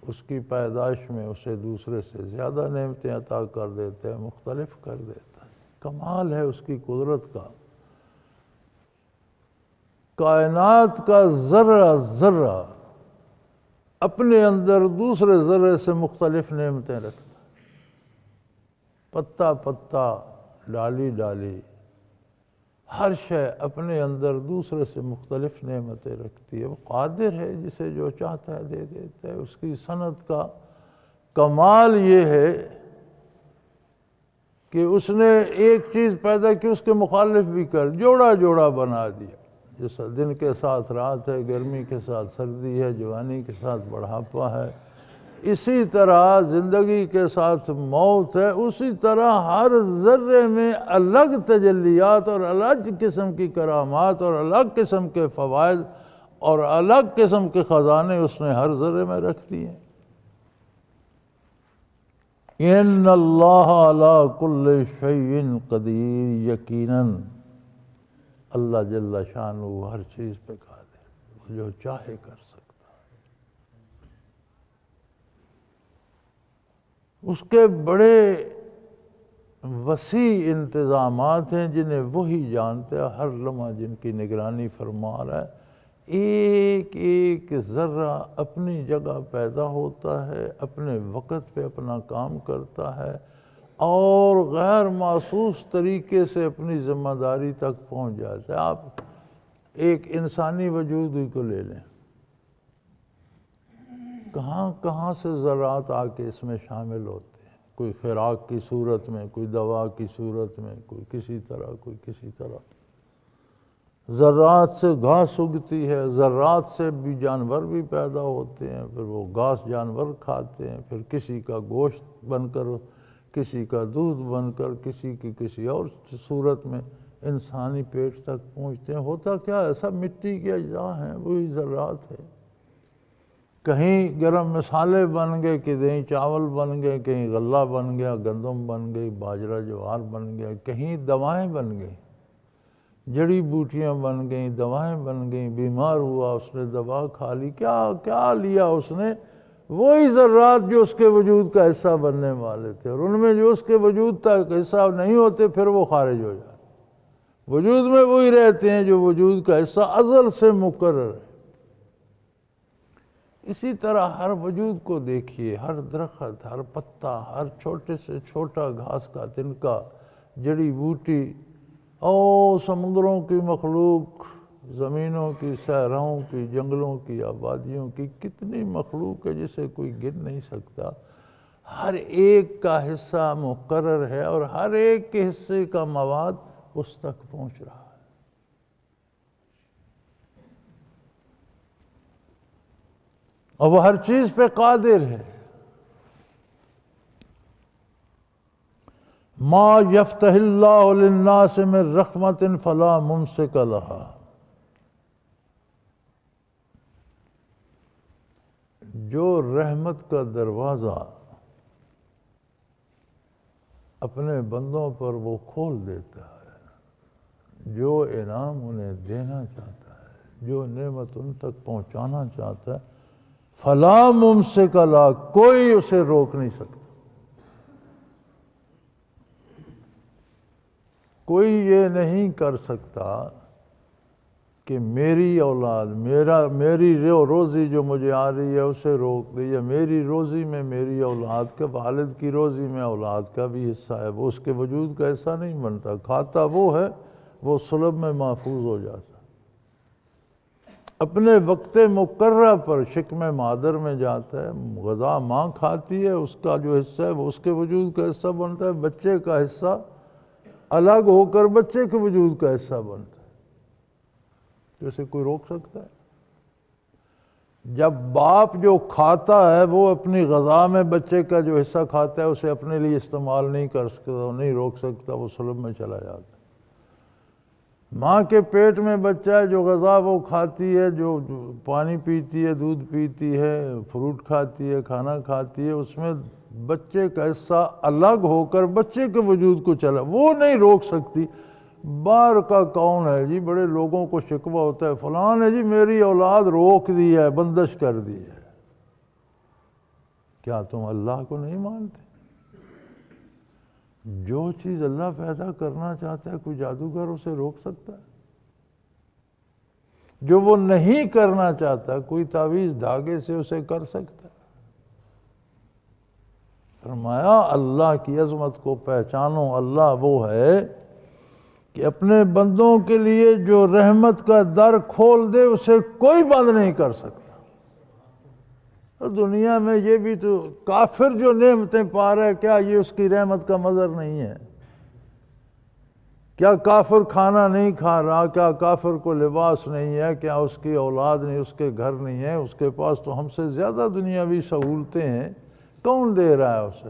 اس کی پیدائش میں اسے دوسرے سے زیادہ نعمتیں عطا کر دیتا ہے، مختلف کر دیتا ہے۔ کمال ہے اس کی قدرت کا۔ کائنات کا ذرہ ذرہ اپنے اندر دوسرے ذرے سے مختلف نعمتیں رکھتا ہے، پتا پتا، ڈالی ڈالی، ہر شے اپنے اندر دوسرے سے مختلف نعمتیں رکھتی ہے۔ وہ قادر ہے، جسے جو چاہتا ہے دے دیتا ہے۔ اس کی صنعت کا کمال یہ ہے کہ اس نے ایک چیز پیدا کی، اس کے مخالف بھی کر، جوڑا جوڑا بنا دیا۔ جیسا دن کے ساتھ رات ہے، گرمی کے ساتھ سردی ہے، جوانی کے ساتھ بڑھاپا ہے، اسی طرح زندگی کے ساتھ موت ہے، اسی طرح ہر ذرے میں الگ تجلیات اور الگ قسم کی کرامات اور الگ قسم کے فوائد اور الگ قسم کے خزانے اس نے ہر ذرے میں رکھ دیے۔ ان اللہ علی کل شیء قدیر، یقیناً اللہ جل شانہ ہر چیز پہ قادر، جو چاہے کر سکتا ہے۔ اس کے بڑے وسیع انتظامات ہیں جنہیں وہی جانتے ہیں، ہر لمحہ جن کی نگرانی فرما رہا ہے۔ ایک ایک ذرہ اپنی جگہ پیدا ہوتا ہے، اپنے وقت پہ اپنا کام کرتا ہے اور غیر محسوس طریقے سے اپنی ذمہ داری تک پہنچ جاتا ہے۔ آپ ایک انسانی وجود ہی کو لے لیں، کہاں کہاں سے ذرات آ کے اس میں شامل ہوتے ہیں، کوئی خوراک کی صورت میں، کوئی دوا کی صورت میں، کوئی کسی طرح۔ ذرات سے گھاس اگتی ہے، ذرات سے بھی جانور بھی پیدا ہوتے ہیں، پھر وہ گھاس جانور کھاتے ہیں، پھر کسی کا گوشت بن کر، کسی کا دودھ بن کر، کسی کی کسی اور صورت میں انسانی پیٹ تک پہنچتے ہیں۔ ہوتا کیا ہے؟ سب مٹی کے اجزاء ہیں، وہی ذرات ہے۔ کہیں گرم مسالے بن گئے، کہیں چاول بن گئے، کہیں غلہ بن گیا، گندم بن گئی، باجرہ جوار بن گیا، کہیں دوائیں بن گئیں، جڑی بوٹیاں بن گئیں، دوائیں بن گئیں، بیمار ہوا اس نے دوا کھا لی، کیا لیا اس نے؟ وہی ذرات جو اس کے وجود کا حصہ بننے والے تھے، اور ان میں جو اس کے وجود تک حصہ نہیں ہوتے پھر وہ خارج ہو جاتے۔ وجود میں وہی رہتے ہیں جو وجود کا حصہ ازل سے مقرر ہے۔ اسی طرح ہر وجود کو دیکھیے، ہر درخت، ہر پتا، ہر چھوٹے سے چھوٹا گھاس کا تنکا، جڑی بوٹی، او سمندروں کی مخلوق، زمینوں کی، صحراؤں کی، جنگلوں کی، آبادیوں کی کتنی مخلوق ہے جسے کوئی گن نہیں سکتا. ہر ایک کا حصہ مقرر ہے اور ہر ایک کے حصے کا مواد اس تک پہنچ رہا ہے. اور وہ ہر چیز پہ قادر ہے. ما یفتح اللہ للناس من رحمت فلا ممسک لها. جو رحمت کا دروازہ اپنے بندوں پر وہ کھول دیتا ہے، جو انعام انہیں دینا چاہتا ہے، جو نعمت ان تک پہنچانا چاہتا ہے، فلا ممسک لها، کوئی اسے روک نہیں سکتا. کوئی یہ نہیں کر سکتا کہ میری اولاد، میری روزی جو مجھے آ رہی ہے اسے روک دی، یا میری روزی میں میری اولاد کا، والد کی روزی میں اولاد کا بھی حصہ ہے، وہ اس کے وجود کا حصہ نہیں بنتا. کھاتا وہ ہے، وہ صلب میں محفوظ ہو جاتا. اپنے وقت مقررہ پر شکم مادر میں جاتا ہے، غذا ماں کھاتی ہے، اس کا جو حصہ ہے وہ اس کے وجود کا حصہ بنتا ہے. بچے کا حصہ الگ ہو کر بچے کے وجود کا حصہ بنتا ہے. جیسے کوئی روک سکتا ہے؟ جب باپ جو کھاتا ہے وہ اپنی غذا میں بچے کا جو حصہ کھاتا ہے اسے اپنے لیے استعمال نہیں کر سکتا، وہ نہیں روک سکتا، وہ صلب میں چلا جاتا ہے. ماں کے پیٹ میں بچہ ہے، جو غذا وہ کھاتی ہے، جو پانی پیتی ہے، دودھ پیتی ہے، فروٹ کھاتی ہے، کھانا کھاتی ہے، اس میں بچے کا حصہ الگ ہو کر بچے کے وجود کو چلا، وہ نہیں روک سکتی. باہر کا کون ہے جی؟ بڑے لوگوں کو شکوہ ہوتا ہے، فلاں ہے جی میری اولاد روک دی ہے، بندش کر دی ہے. کیا تم اللہ کو نہیں مانتے؟ جو چیز اللہ پیدا کرنا چاہتا ہے کوئی جادوگر اسے روک سکتا ہے؟ جو وہ نہیں کرنا چاہتا کوئی تعویذ دھاگے سے اسے کر سکتا ہے؟ فرمایا اللہ کی عظمت کو پہچانو. اللہ وہ ہے کہ اپنے بندوں کے لیے جو رحمت کا در کھول دے اسے کوئی بند نہیں کر سکتا. اور دنیا میں یہ بھی تو کافر جو نعمتیں پا رہا ہے، کیا یہ اس کی رحمت کا مظہر نہیں ہے؟ کیا کافر کھانا نہیں کھا رہا؟ کیا کافر کو لباس نہیں ہے؟ کیا اس کی اولاد نہیں، اس کے گھر نہیں ہے؟ اس کے پاس تو ہم سے زیادہ دنیاوی سہولتیں ہیں. کون دے رہا ہے اسے؟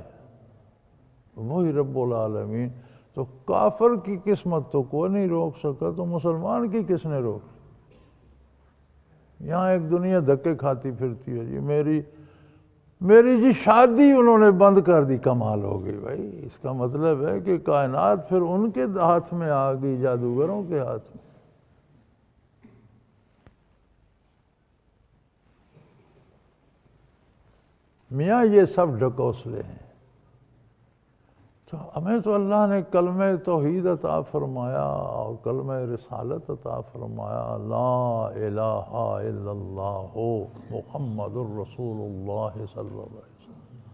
وہی رب العالمین. تو کافر کی قسمت تو کوئی نہیں روک سکا، تو مسلمان کی کس نے روک؟ یہاں ایک دنیا دھکے کھاتی پھرتی ہے جی، میری جی شادی انہوں نے بند کر دی. کمال ہو گئی بھائی. اس کا مطلب ہے کہ کائنات پھر ان کے ہاتھ میں آ گئی، جادوگروں کے ہاتھ میں. میاں یہ سب ڈکوسلے ہیں. تو ہمیں تو اللہ نے کلمہ توحید عطا فرمایا اور کلمہ رسالت عطا فرمایا. لا الہ الا اللہ محمد الرسول اللہ صلی اللہ علیہ وسلم.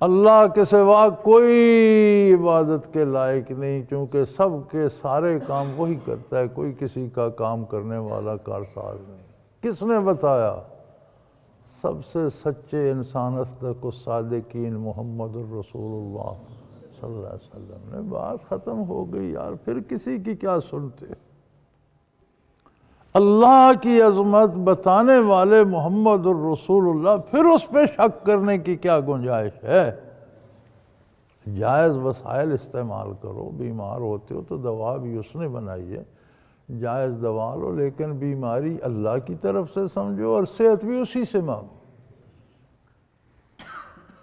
اللہ کے سوا کوئی عبادت کے لائق نہیں، کیونکہ سب کے سارے کام وہی کرتا ہے، کوئی کسی کا کام کرنے والا کارساز نہیں. کس نے بتایا؟ سب سے سچے انسان، اصدق الصادقین محمد الرسول اللہ صلی اللہ علیہ وسلم نے. بات ختم ہو گئی یار، پھر کسی کی کیا سنتے؟ اللہ کی عظمت بتانے والے محمد الرسول اللہ، پھر اس پہ شک کرنے کی کیا گنجائش ہے؟ جائز وسائل استعمال کرو. بیمار ہوتے ہو تو دوا بھی اس نے بنائی ہے، جائز دوا لو، لیکن بیماری اللہ کی طرف سے سمجھو اور صحت بھی اسی سے مانگو.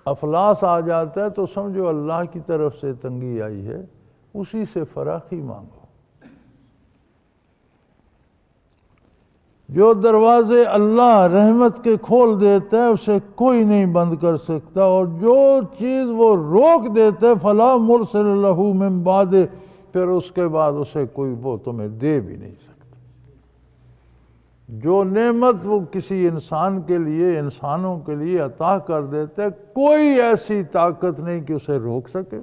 افلاس آ جاتا ہے تو سمجھو اللہ کی طرف سے تنگی آئی ہے، اسی سے فراخی مانگو. جو دروازے اللہ رحمت کے کھول دیتا ہے اسے کوئی نہیں بند کر سکتا، اور جو چیز وہ روک دیتا ہے فلا مرسل لہ من بعد، پھر اس کے بعد اسے کوئی وہ تمہیں دے بھی نہیں سکتا. جو نعمت وہ کسی انسان کے لیے، انسانوں کے لیے عطا کر دیتا ہے، کوئی ایسی طاقت نہیں کہ اسے روک سکے.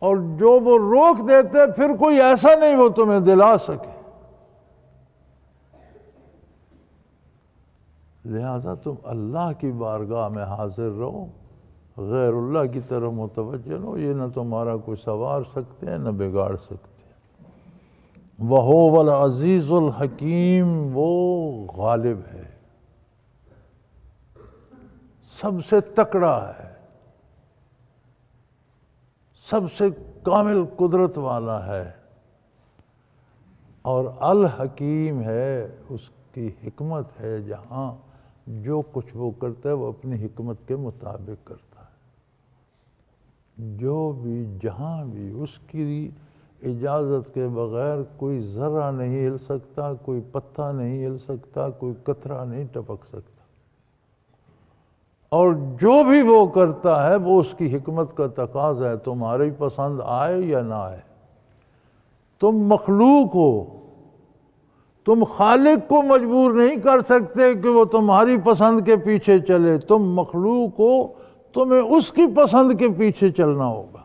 اور جو وہ روک دیتے پھر کوئی ایسا نہیں وہ تمہیں دلا سکے۔ لہذا تم اللہ کی بارگاہ میں حاضر رہو، غیر اللہ کی طرف متوجہ رہو، یہ نہ تمہارا کوئی سنوار سکتے ہیں نہ بگاڑ سکتے ہیں۔ وَهُوَ الْعَزِيزُ الْحَكِيمُ، وہ غالب ہے، سب سے تکڑا ہے، سب سے کامل قدرت والا ہے، اور الحکیم ہے، اس کی حکمت ہے، جہاں جو کچھ وہ کرتا ہے وہ اپنی حکمت کے مطابق کرتا ہے، جو بھی جہاں بھی اس کی اجازت کے بغیر کوئی ذرہ نہیں ہل سکتا، کوئی پتہ نہیں ہل سکتا، کوئی قطرہ نہیں ٹپک سکتا، اور جو بھی وہ کرتا ہے وہ اس کی حکمت کا تقاضا ہے، تمہاری پسند آئے یا نہ آئے۔ تم مخلوق ہو، تم خالق کو مجبور نہیں کر سکتے کہ وہ تمہاری پسند کے پیچھے چلے، تم مخلوق ہو، تمہیں اس کی پسند کے پیچھے چلنا ہوگا،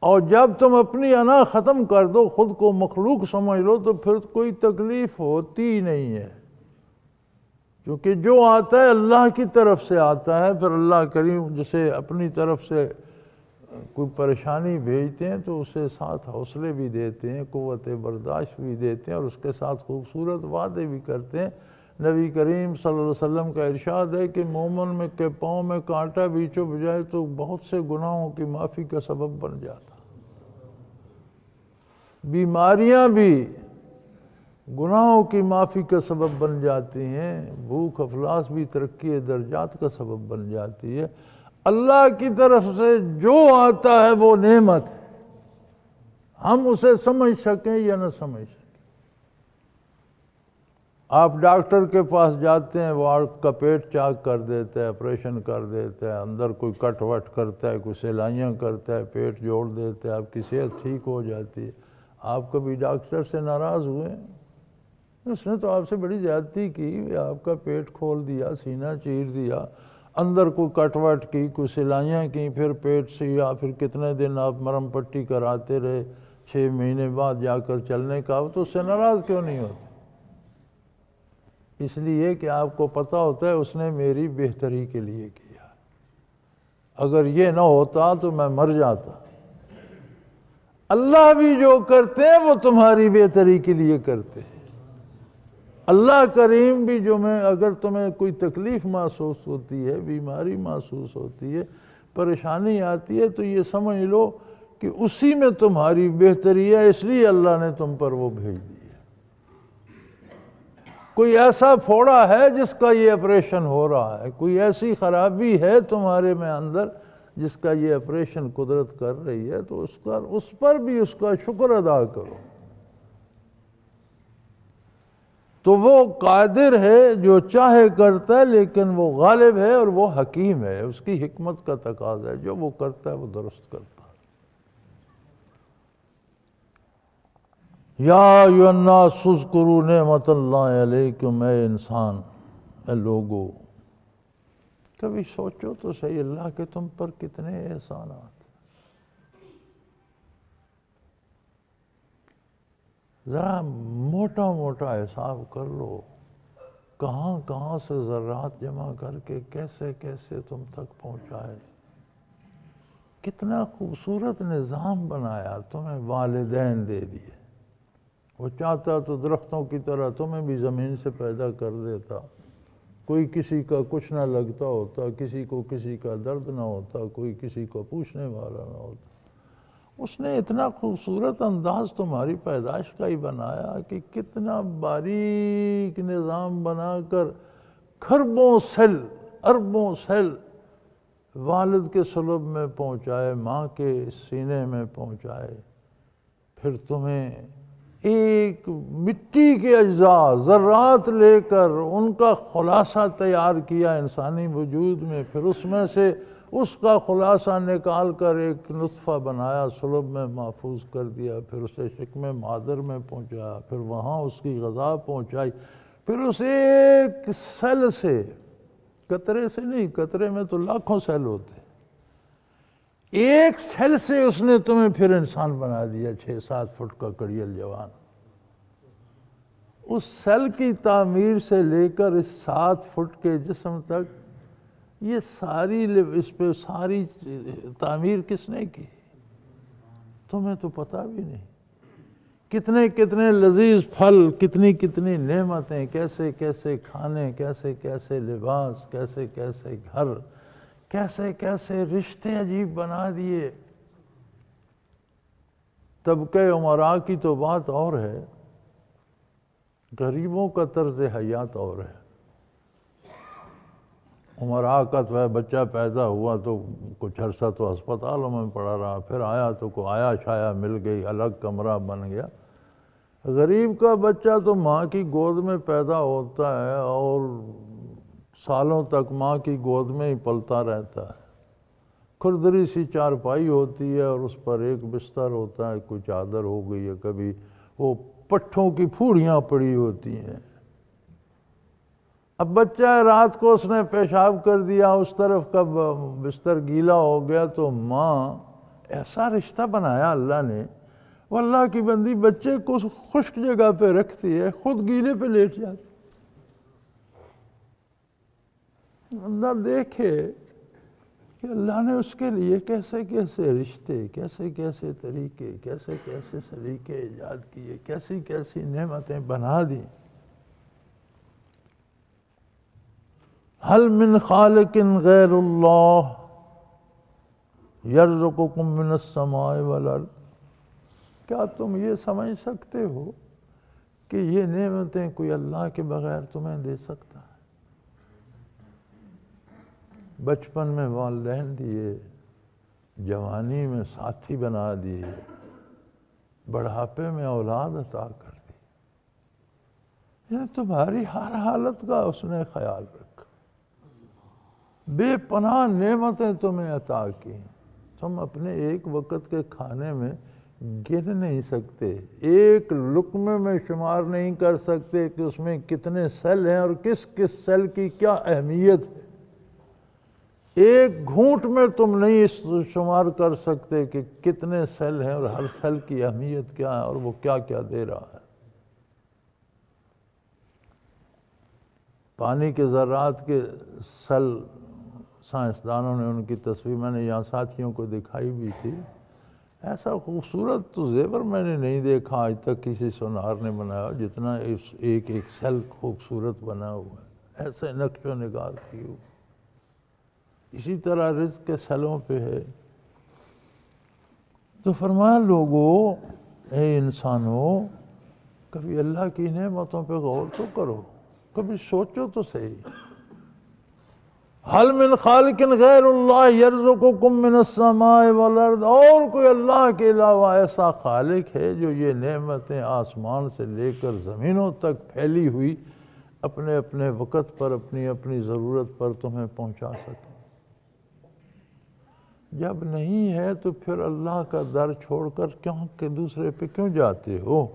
اور جب تم اپنی انا ختم کر دو، خود کو مخلوق سمجھ لو، تو پھر کوئی تکلیف ہوتی نہیں ہے، کیونکہ جو آتا ہے اللہ کی طرف سے آتا ہے۔ پھر اللہ کریم جسے اپنی طرف سے کوئی پریشانی بھیجتے ہیں تو اسے ساتھ حوصلے بھی دیتے ہیں، قوت برداشت بھی دیتے ہیں، اور اس کے ساتھ خوبصورت وعدے بھی کرتے ہیں۔ نبی کریم صلی اللہ علیہ وسلم کا ارشاد ہے کہ مومن میں کے پاؤں میں کانٹا بھی چبھ جائے تو بہت سے گناہوں کی معافی کا سبب بن جاتا، بیماریاں بھی گناہوں کی معافی کا سبب بن جاتی ہیں، بھوک افلاس بھی ترقی درجات کا سبب بن جاتی ہے۔ اللہ کی طرف سے جو آتا ہے وہ نعمت ہے، ہم اسے سمجھ سکیں یا نہ سمجھ سکیں۔ آپ ڈاکٹر کے پاس جاتے ہیں، وہ آپ کا پیٹ چاک کر دیتا ہے، آپریشن کر دیتا ہے، اندر کوئی کٹ وٹ کرتا ہے، کوئی سلائیاں کرتا ہے، پیٹ جوڑ دیتا ہے، آپ کی صحت ٹھیک ہو جاتی ہے۔ آپ کبھی ڈاکٹر سے ناراض ہوئے؟ اس نے تو آپ سے بڑی زیادتی کی، آپ کا پیٹ کھول دیا، سینہ چیر دیا، اندر کوئی کٹ وٹ کی، کوئی سلائیاں کی، پھر پیٹ سے، یا پھر کتنے دن آپ مرم پٹی کراتے رہے، 6 مہینے بعد جا کر چلنے کا، تو اس سے ناراض کیوں نہیں ہوتے؟ اس لیے کہ آپ کو پتہ ہوتا ہے اس نے میری بہتری کے لیے کیا، اگر یہ نہ ہوتا تو میں مر جاتا۔ اللہ بھی جو کرتے ہیں وہ تمہاری بہتری کے لیے کرتے ہیں۔ اللہ کریم بھی اگر تمہیں کوئی تکلیف محسوس ہوتی ہے، بیماری محسوس ہوتی ہے، پریشانی آتی ہے، تو یہ سمجھ لو کہ اسی میں تمہاری بہتری ہے، اس لیے اللہ نے تم پر وہ بھیج دی ہے۔ کوئی ایسا پھوڑا ہے جس کا یہ آپریشن ہو رہا ہے، کوئی ایسی خرابی ہے تمہارے میں اندر جس کا یہ آپریشن قدرت کر رہی ہے، تو اس پر بھی اس کا شکر ادا کرو۔ تو وہ قادر ہے، جو چاہے کرتا ہے، لیکن وہ غالب ہے اور وہ حکیم ہے، اس کی حکمت کا تقاضا ہے، جو وہ کرتا ہے وہ درست کرتا ہے۔ یا ایھا الناس اذکروا نعمت اللہ علیکم، اے انسان، اے لوگو، کبھی سوچو تو صحیح اللہ کے تم پر کتنے احسانات۔ ذرا موٹا موٹا حساب کر لو، کہاں کہاں سے ذرات جمع کر کے کیسے کیسے تم تک پہنچائے۔ کتنا خوبصورت نظام بنایا، تمہیں والدین دے دیے، وہ چاہتا تو درختوں کی طرح تمہیں بھی زمین سے پیدا کر دیتا، کوئی کسی کا کچھ نہ لگتا ہوتا، کسی کو کسی کا درد نہ ہوتا، کوئی کسی کو پوچھنے والا نہ ہوتا۔ اس نے اتنا خوبصورت انداز تمہاری پیدائش کا ہی بنایا کہ کتنا باریک نظام بنا کر کھربوں سیل، اربوں سیل والد کے صلب میں پہنچائے، ماں کے سینے میں پہنچائے، پھر تمہیں ایک مٹی کے اجزاء، ذرات لے کر ان کا خلاصہ تیار کیا انسانی وجود میں، پھر اس میں سے اس کا خلاصہ نکال کر ایک نطفہ بنایا، صلب میں محفوظ کر دیا، پھر اسے شکم مادر میں پہنچایا، پھر وہاں اس کی غذا پہنچائی، پھر اس ایک سیل سے، قطرے سے نہیں، قطرے میں تو لاکھوں سیل ہوتے، ایک سیل سے اس نے تمہیں پھر انسان بنا دیا، 6-7 فٹ کا کڑیل جوان۔ اس سیل کی تعمیر سے لے کر اس 7 فٹ کے جسم تک، یہ اس پہ ساری تعمیر کس نے کی؟ تمہیں تو پتہ بھی نہیں۔ کتنے کتنے لذیذ پھل، کتنی کتنی نعمتیں، کیسے کیسے کھانے، کیسے کیسے لباس، کیسے کیسے گھر، کیسے کیسے رشتے عجیب بنا دیے۔ طبقہ عمراء کی تو بات اور ہے، غریبوں کا طرز حیات اور ہے۔ عمراء کا تو ہے بچہ پیدا ہوا تو کچھ عرصہ تو ہسپتالوں میں پڑا رہا، پھر آیا تو کوئی آیا شایا مل گئی، الگ کمرہ بن گیا۔ غریب کا بچہ تو ماں کی گود میں پیدا ہوتا ہے اور سالوں تک ماں کی گود میں ہی پلتا رہتا ہے۔ کھردری سی چارپائی ہوتی ہے اور اس پر ایک بستر ہوتا ہے، کوئی چادر ہو گئی ہے، کبھی وہ پٹھوں کی پھوڑیاں پڑی ہوتی ہیں۔ اب بچہ رات کو اس نے پیشاب کر دیا، اس طرف کا بستر گیلا ہو گیا تو ماں ایسا رشتہ بنایا اللہ نے، وہ اللہ کی بندی بچے کو خشک جگہ پہ رکھتی ہے، خود گیلے پہ لیٹ جاتی۔ بندہ دیکھے کہ اللہ نے اس کے لیے کیسے کیسے رشتے، کیسے کیسے طریقے، کیسے کیسے سلیقے ایجاد کیے، کیسی کیسی نعمتیں بنا دی۔ هل من خالق غیر اللہ یرزقکم من السماء والارض؟ کیا تم یہ سمجھ سکتے ہو کہ یہ نعمتیں کوئی اللہ کے بغیر تمہیں دے سکتا ہے؟ بچپن میں والدین دیے، جوانی میں ساتھی بنا دیے، بڑھاپے میں اولاد عطا کر دی، یعنی تمہاری ہر حالت کا اس نے خیال رکھا، بے پناہ نعمتیں تمہیں عطا کی، تم اپنے ایک وقت کے کھانے میں گن نہیں سکتے، ایک لقمے میں شمار نہیں کر سکتے کہ اس میں کتنے سیل ہیں اور کس کس سیل کی کیا اہمیت ہے، ایک گھونٹ میں تم نہیں شمار کر سکتے کہ کتنے سیل ہیں اور ہر سیل کی اہمیت کیا ہے اور وہ کیا کیا دے رہا ہے۔ پانی کے ذرات کے سیل سائنسدانوں نے ان کی تصویر میں نے یہاں ساتھیوں کو دکھائی بھی تھی، ایسا خوبصورت تو زیور میں نے نہیں دیکھا آج تک کسی سونار نے بنایا جتنا ایک ایک سیل خوبصورت بنا ہوا ہے، ایسے نقش و نگار کی ہو۔ اسی طرح رزق کے سیلوں پہ ہے۔ تو فرمایا لوگو، اے انسانوں، کبھی اللہ کی نعمتوں پہ غور تو کرو، کبھی سوچو تو صحیح۔ حل من خالق غیر اللہ یرزقکم من السماء والارض، اور کوئی اللہ کے علاوہ ایسا خالق ہے جو یہ نعمتیں آسمان سے لے کر زمینوں تک پھیلی ہوئی اپنے اپنے وقت پر اپنی اپنی ضرورت پر تمہیں پہنچا سکے؟ جب نہیں ہے تو پھر اللہ کا در چھوڑ کر کیوں کہ دوسرے پہ کیوں جاتے ہو؟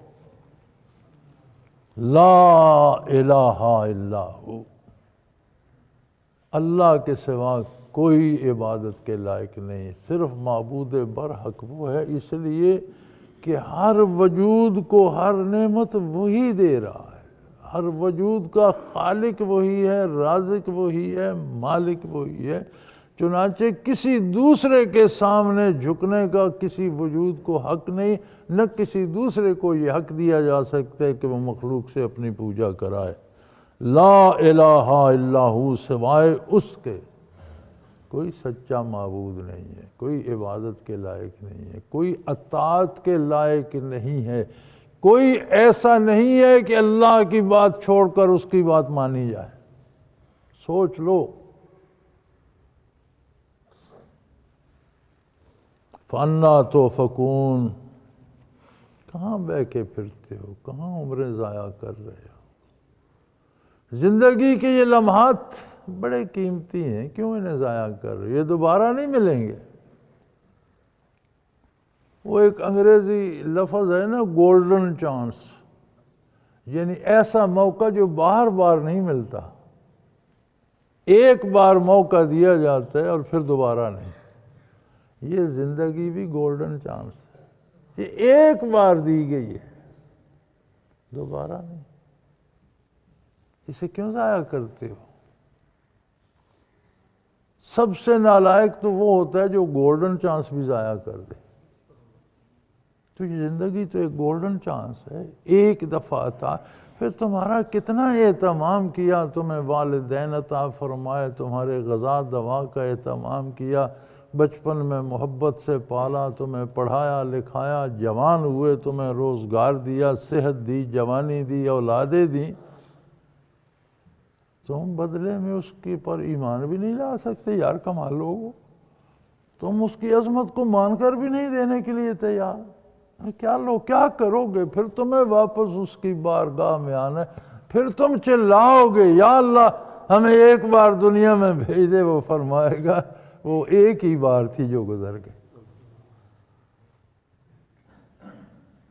لا الہ الا ہو، اللہ کے سوا کوئی عبادت کے لائق نہیں، صرف معبود برحق وہ ہے، اس لیے کہ ہر وجود کو ہر نعمت وہی دے رہا ہے، ہر وجود کا خالق وہی ہے، رازق وہی ہے، مالک وہی ہے، چنانچہ کسی دوسرے کے سامنے جھکنے کا کسی وجود کو حق نہیں، نہ کسی دوسرے کو یہ حق دیا جا سکتا ہے کہ وہ مخلوق سے اپنی پوجا کرائے۔ لا الہ الا ہو، سوائے اس کے کوئی سچا معبود نہیں ہے، کوئی عبادت کے لائق نہیں ہے، کوئی اطاعت کے لائق نہیں ہے، کوئی ایسا نہیں ہے کہ اللہ کی بات چھوڑ کر اس کی بات مانی جائے۔ سوچ لو۔ فَأَنَّىٰ تُؤْفَكُونَ، کہاں بہ کے پھرتے ہو، کہاں عمریں ضائع کر رہے ہو؟ زندگی کے یہ لمحات بڑے قیمتی ہیں، کیوں انہیں ضائع کر رہے ہو؟ یہ دوبارہ نہیں ملیں گے۔ وہ ایک انگریزی لفظ ہے نا، گولڈن چانس، یعنی ایسا موقع جو بار بار نہیں ملتا، ایک بار موقع دیا جاتا ہے اور پھر دوبارہ نہیں۔ یہ زندگی بھی گولڈن چانس ہے، یہ ایک بار دی گئی ہے، دوبارہ نہیں، اسے کیوں ضائع کرتے ہو؟ سب سے نالائق تو وہ ہوتا ہے جو گولڈن چانس بھی ضائع کر دے۔ تو یہ زندگی تو ایک گولڈن چانس ہے، ایک دفعہ عطا، پھر تمہارا کتنا اہتمام کیا، تمہیں والدین عطا فرمائے، تمہارے غذا دوا کا اہتمام کیا، بچپن میں محبت سے پالا، تمہیں پڑھایا لکھایا، جوان ہوئے تمہیں روزگار دیا، صحت دی، جوانی دی، اولادیں دی، تم بدلے میں اس کے پر ایمان بھی نہیں لا سکتے؟ یار کمال لوگو، تم اس کی عظمت کو مان کر بھی نہیں دینے کے لیے تیار، کیا کرو گے؟ پھر تمہیں واپس اس کی بارگاہ میں آنا ہے، پھر تم چلاؤ گے یا اللہ ہمیں ایک بار دنیا میں بھیج دے، وہ فرمائے گا وہ ایک ہی بار تھی جو گزر گئی،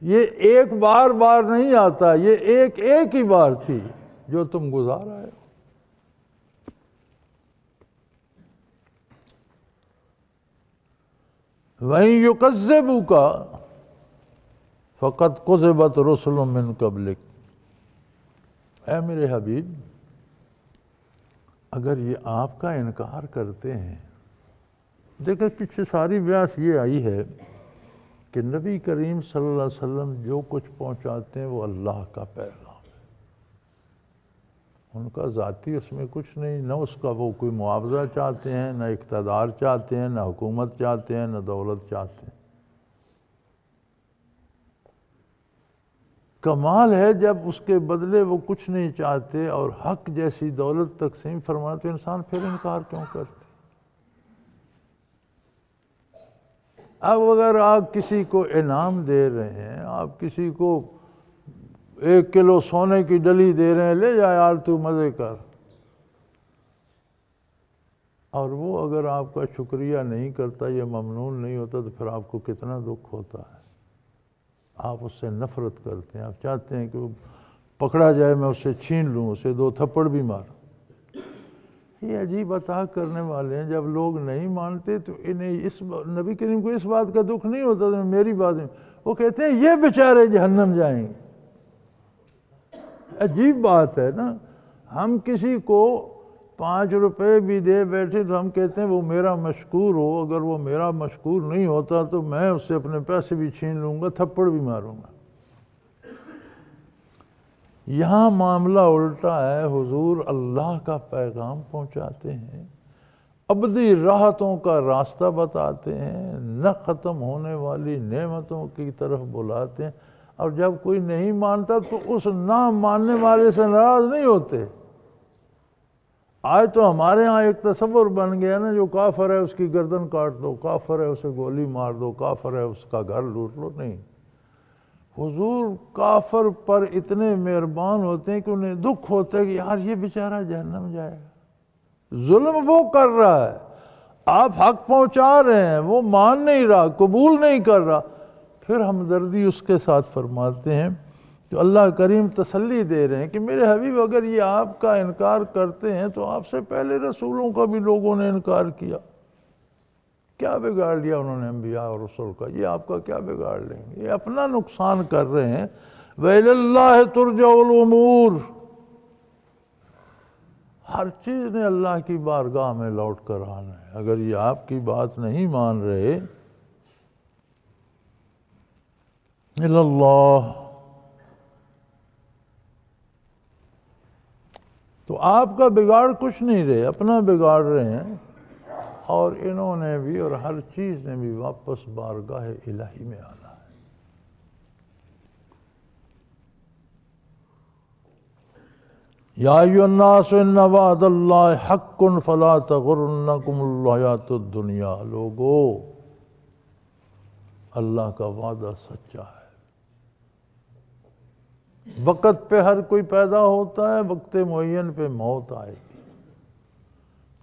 یہ ایک بار نہیں آتا، یہ ایک ہی بار تھی جو تم گزار آئے۔ وَإِن يُكَذِّبُوكَ فَقَدْ كُذِبَتْ رُسُلٌ مِّن قَبْلِكَ، اے میرے حبیب اگر یہ آپ کا انکار کرتے ہیں، دیکھیں پیچھے ساری بحث یہ آئی ہے کہ نبی کریم صلی اللہ علیہ وسلم جو کچھ پہنچاتے ہیں وہ اللہ کا پیغام ہے، ان کا ذاتی اس میں کچھ نہیں، نہ اس کا وہ کوئی معاوضہ چاہتے ہیں، نہ اقتدار چاہتے ہیں، نہ حکومت چاہتے ہیں، نہ دولت چاہتے ہیں۔ کمال ہے جب اس کے بدلے وہ کچھ نہیں چاہتے اور حق جیسی دولت تقسیم فرماتے تو انسان پھر انکار کیوں کرتے؟ اب اگر آپ کسی کو انعام دے رہے ہیں، آپ کسی کو 1 کلو سونے کی ڈلی دے رہے ہیں، لے جا یار تو مزے کر، اور وہ اگر آپ کا شکریہ نہیں کرتا، یہ ممنون نہیں ہوتا، تو پھر آپ کو کتنا دکھ ہوتا ہے، آپ اس سے نفرت کرتے ہیں، آپ چاہتے ہیں کہ وہ پکڑا جائے، میں اس سے چھین لوں، اسے 2 تھپڑ بھی مار۔ یہ عجیب عطا کرنے والے ہیں، جب لوگ نہیں مانتے تو انہیں نبی کریم کو اس بات کا دکھ نہیں ہوتا، تو میری بات نہیں، وہ کہتے ہیں یہ بیچارے جہنم جائیں گے۔ عجیب بات ہے نا، ہم کسی کو 5 روپے بھی دے بیٹھے تو ہم کہتے ہیں وہ میرا مشکور ہو، اگر وہ میرا مشکور نہیں ہوتا تو میں اس سے اپنے پیسے بھی چھین لوں گا، تھپڑ بھی ماروں گا۔ یہاں معاملہ الٹا ہے، حضور اللہ کا پیغام پہنچاتے ہیں، ابدی راحتوں کا راستہ بتاتے ہیں، نہ ختم ہونے والی نعمتوں کی طرف بلاتے ہیں، اور جب کوئی نہیں مانتا تو اس نہ ماننے والے سے ناراض نہیں ہوتے۔ آج تو ہمارے ہاں ایک تصور بن گیا نا، جو کافر ہے اس کی گردن کاٹ دو، کافر ہے اسے گولی مار دو، کافر ہے اس کا گھر لوٹ لو۔ نہیں، حضور کافر پر اتنے مہربان ہوتے ہیں کہ انہیں دکھ ہوتا ہے کہ یار یہ بیچارہ جہنم جائے گا، ظلم وہ کر رہا ہے، آپ حق پہنچا رہے ہیں، وہ مان نہیں رہا، قبول نہیں کر رہا، پھر ہمدردی اس کے ساتھ فرماتے ہیں۔ تو اللہ کریم تسلی دے رہے ہیں کہ میرے حبیب اگر یہ آپ کا انکار کرتے ہیں تو آپ سے پہلے رسولوں کا بھی لوگوں نے انکار کیا، کیا بگاڑ لیا انہوں نے انبیاء اور رسول کا؟ یہ آپ کا کیا بگاڑ لیں گے؟ یہ اپنا نقصان کر رہے ہیں۔ وَإِلَى اللَّهِ تُرْجَعُ الْأُمُورُ، ہر چیز نے اللہ کی بارگاہ میں لوٹ کر آنا ہے۔ اگر یہ آپ کی بات نہیں مان رہے، إِلَى اللَّهِ، تو آپ کا بگاڑ کچھ نہیں رہے، اپنا بگاڑ رہے ہیں، اور انہوں نے بھی اور ہر چیز نے بھی واپس بارگاہ الہی میں آنا ہے۔ یا ایھا الناس ان وعد اللہ حق فلا تغرنکم الحیاۃ الدنیا، لوگو اللہ کا وعدہ سچا ہے، وقت پہ ہر کوئی پیدا ہوتا ہے، وقت معین پہ موت آئے گی۔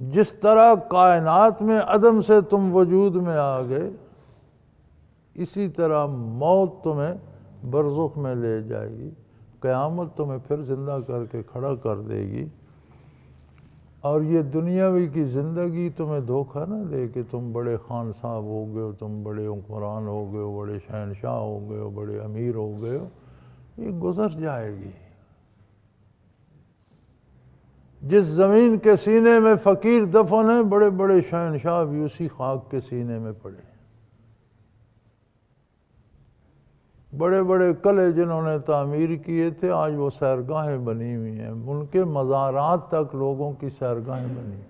جس طرح کائنات میں عدم سے تم وجود میں آ گئے، اسی طرح موت تمہیں برزخ میں لے جائے گی، قیامت تمہیں پھر زندہ کر کے کھڑا کر دے گی۔ اور یہ دنیاوی کی زندگی تمہیں دھوکہ نہ دے کہ تم بڑے خان صاحب ہو گئے ہو، تم بڑے حکمران ہو گئے ہو، بڑے شہنشاہ ہو گئے ہو، بڑے امیر ہو گئے ہو، یہ گزر جائے گی۔ جس زمین کے سینے میں فقیر دفن ہیں، بڑے بڑے شہنشاہ بھی اسی خاک کے سینے میں پڑے۔ بڑے بڑے قلعے جنہوں نے تعمیر کیے تھے آج وہ سیرگاہیں بنی ہوئی ہیں، ان کے مزارات تک لوگوں کی سیرگاہیں بنی ہوئی۔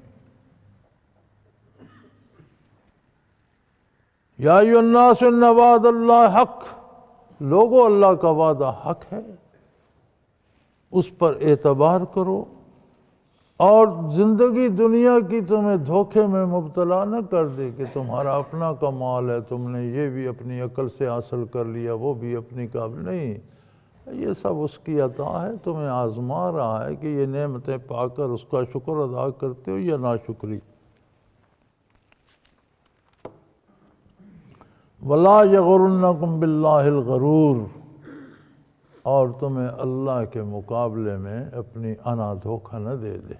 یا ایھا الناس ان وعد اللہ حق، لوگو اللہ کا وعدہ حق ہے، اس پر اعتبار کرو، اور زندگی دنیا کی تمہیں دھوکے میں مبتلا نہ کر دے کہ تمہارا اپنا کمال ہے، تم نے یہ بھی اپنی عقل سے حاصل کر لیا، وہ بھی اپنی قابل نہیں۔ یہ سب اس کی عطا ہے، تمہیں آزما رہا ہے کہ یہ نعمتیں پا کر اس کا شکر ادا کرتے ہو یا ناشکری۔ وَلَا يَغُرُنَّكُمْ بِاللَّهِ الْغَرُورُ، اور تمہیں اللہ کے مقابلے میں اپنی انا دھوکہ نہ دے دے۔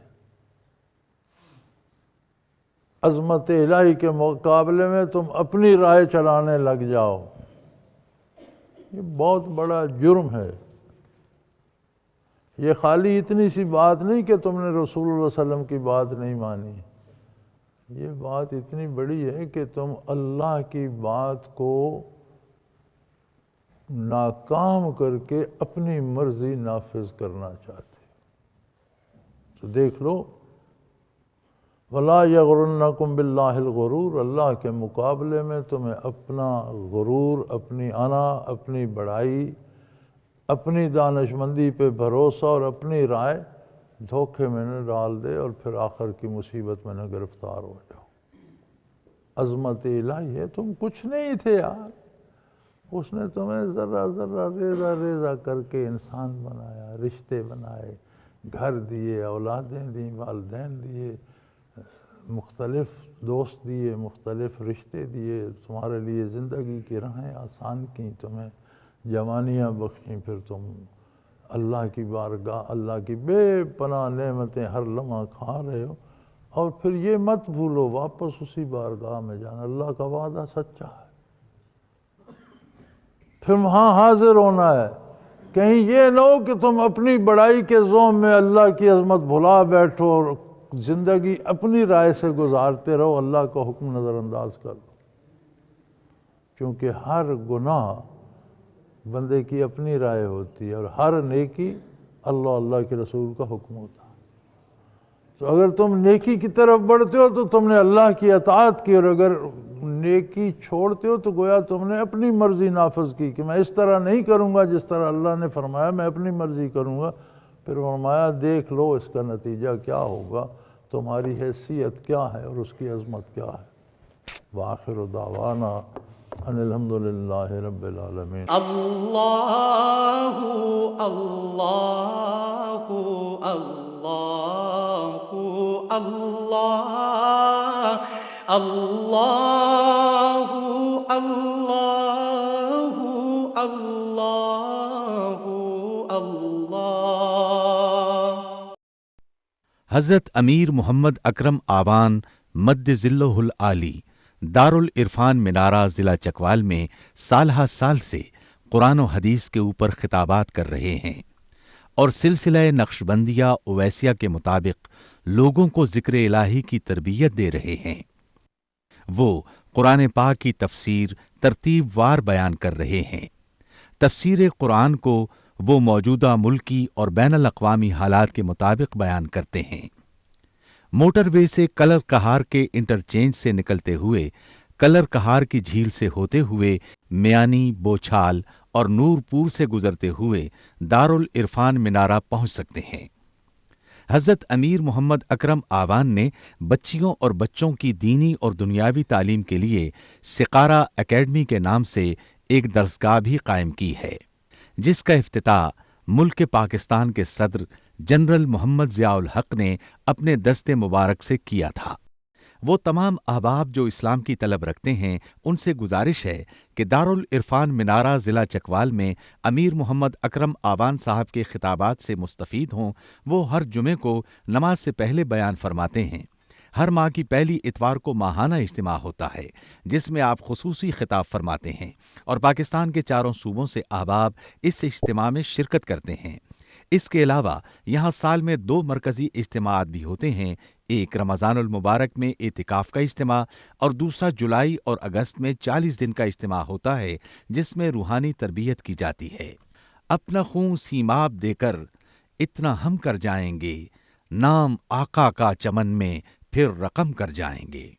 عظمت الہی کے مقابلے میں تم اپنی رائے چلانے لگ جاؤ، یہ بہت بڑا جرم ہے۔ یہ خالی اتنی سی بات نہیں کہ تم نے رسول اللہ صلی اللہ علیہ وسلم کی بات نہیں مانی، یہ بات اتنی بڑی ہے کہ تم اللہ کی بات کو ناکام کر کے اپنی مرضی نافذ کرنا چاہتے ہو۔ تو دیکھ لو، وَلَا يَغْرُنَّكُمْ بِاللَّهِ الْغُرُورُ، اللہ کے مقابلے میں تمہیں اپنا غرور، اپنی انا، اپنی بڑائی، اپنی دانشمندی پہ بھروسہ اور اپنی رائے دھوکے میں نہ ڈال دے اور پھر آخر کی مصیبت میں نہ گرفتار ہو جاؤ۔ عظمت الہی ہے، تم کچھ نہیں تھے یار، اس نے تمہیں ذرہ ذرہ ریزہ ریزہ کر کے انسان بنایا، رشتے بنائے، گھر دیے، اولادیں دیں، والدین دیے، مختلف دوست دیے، مختلف رشتے دیے، تمہارے لیے زندگی کی راہیں آسان کیں، تمہیں جوانیاں بخشیں، پھر تم اللہ کی بارگاہ، اللہ کی بے پناہ نعمتیں ہر لمحہ کھا رہے ہو، اور پھر یہ مت بھولو واپس اسی بارگاہ میں جانا، اللہ کا وعدہ سچا ہے، پھر وہاں حاضر ہونا ہے۔ کہیں یہ نہ ہو کہ تم اپنی بڑائی کے زوم میں اللہ کی عظمت بھلا بیٹھو اور زندگی اپنی رائے سے گزارتے رہو، اللہ کا حکم نظر انداز کر لو، کیونکہ ہر گناہ بندے کی اپنی رائے ہوتی ہے اور ہر نیکی اللہ کے رسول کا حکم ہوتا ہے۔ تو اگر تم نیکی کی طرف بڑھتے ہو تو تم نے اللہ کی اطاعت کی، اور اگر نیکی چھوڑتے ہو تو گویا تم نے اپنی مرضی نافذ کی کہ میں اس طرح نہیں کروں گا جس طرح اللہ نے فرمایا، میں اپنی مرضی کروں گا۔ پھر فرمایا دیکھ لو اس کا نتیجہ کیا ہوگا، تمہاری حیثیت کیا ہے اور اس کی عظمت کیا ہے۔ وآخر دعوانا ان الحمدللہ رب العالمین۔ اللہ اللہ اللہ اللہ اللہ اللہ اللہ اللہ۔ حضرت امیر محمد اکرم آوان مد ظلہ العالی دارالعرفان منارہ ضلع چکوال میں سالہ سال سے قرآن و حدیث کے اوپر خطابات کر رہے ہیں اور سلسلہ نقشبندیہ اویسیہ کے مطابق لوگوں کو ذکر الہی کی تربیت دے رہے ہیں۔ وہ قرآن پاک کی تفسیر ترتیب وار بیان کر رہے ہیں۔ تفسیر قرآن کو وہ موجودہ ملکی اور بین الاقوامی حالات کے مطابق بیان کرتے ہیں۔ موٹر وے سے کلر کہار کے انٹرچینج سے نکلتے ہوئے، کلر کہار کی جھیل سے ہوتے ہوئے میانی، بوچھال اور نورپور سے گزرتے ہوئے دارالعرفان منارہ پہنچ سکتے ہیں۔ حضرت امیر محمد اکرم آوان نے بچیوں اور بچوں کی دینی اور دنیاوی تعلیم کے لیے سقارہ اکیڈمی کے نام سے ایک درسگاہ بھی قائم کی ہے، جس کا افتتاح ملک پاکستان کے صدر جنرل محمد ضیاء الحق نے اپنے دست مبارک سے کیا تھا۔ وہ تمام احباب جو اسلام کی طلب رکھتے ہیں ان سے گزارش ہے کہ دارالعرفان منارہ ضلع چکوال میں امیر محمد اکرم آبان صاحب کے خطابات سے مستفید ہوں۔ وہ ہر جمعے کو نماز سے پہلے بیان فرماتے ہیں۔ ہر ماہ کی پہلی اتوار کو ماہانہ اجتماع ہوتا ہے جس میں آپ خصوصی خطاب فرماتے ہیں اور پاکستان کے چاروں صوبوں سے احباب اس اجتماع میں شرکت کرتے ہیں۔ اس کے علاوہ یہاں سال میں 2 مرکزی اجتماعات بھی ہوتے ہیں، ایک رمضان المبارک میں اعتکاف کا اجتماع اور دوسرا جولائی اور اگست میں 40 دن کا اجتماع ہوتا ہے جس میں روحانی تربیت کی جاتی ہے۔ اپنا خون سیماب دے کر اتنا ہم کر جائیں گے، نام آقا کا چمن میں پھر رقم کر جائیں گے۔